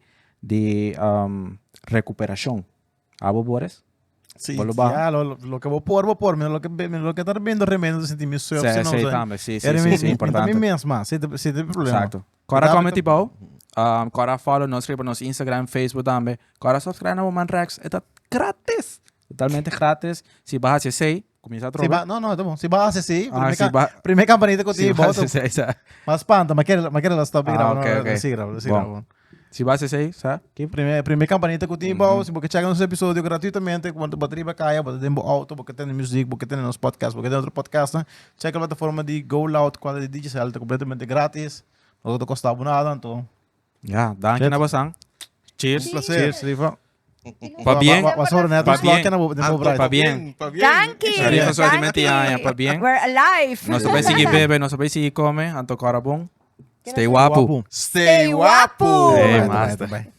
recuperação. Abo Boris? Sí, Lo que vou pôr, mas lo que tá vendo remédio de sentir Sí, também, sim, importante. Também mesmo, se tem problema. Exacto. Kora comment ibao. Kora follow nos riba nos Instagram, Facebook também. Kora subscribe na Woman Rex. É grátis. Totalmente grátis. Se barra se sei, começa a trocar. Não, tá bom. Se barra se sei, primeira campanita que eu tive, bota. Mas panta, mas quero lá stop grava, ok. Sim, grava. Se vai ser, sabe? Primeira campanita que eu tive, se você chega nos episódios gratuitamente, quando a bateria caia, você tem auto, você tem música, você tem nos podcasts, você tem outro podcast, checa a plataforma de Go Loud, quando é digital, está completamente grátis, não te custa nada, então. Ja, danke na bosang. Cheers. Cheers, Riva. Pa bien. Pa bien. Danke. Charifa Rodney pa bien. We're alive. Não sabia se bebe, não sabia se come, anto cara bom. Stay wapu. Stay wapo! Hey, master.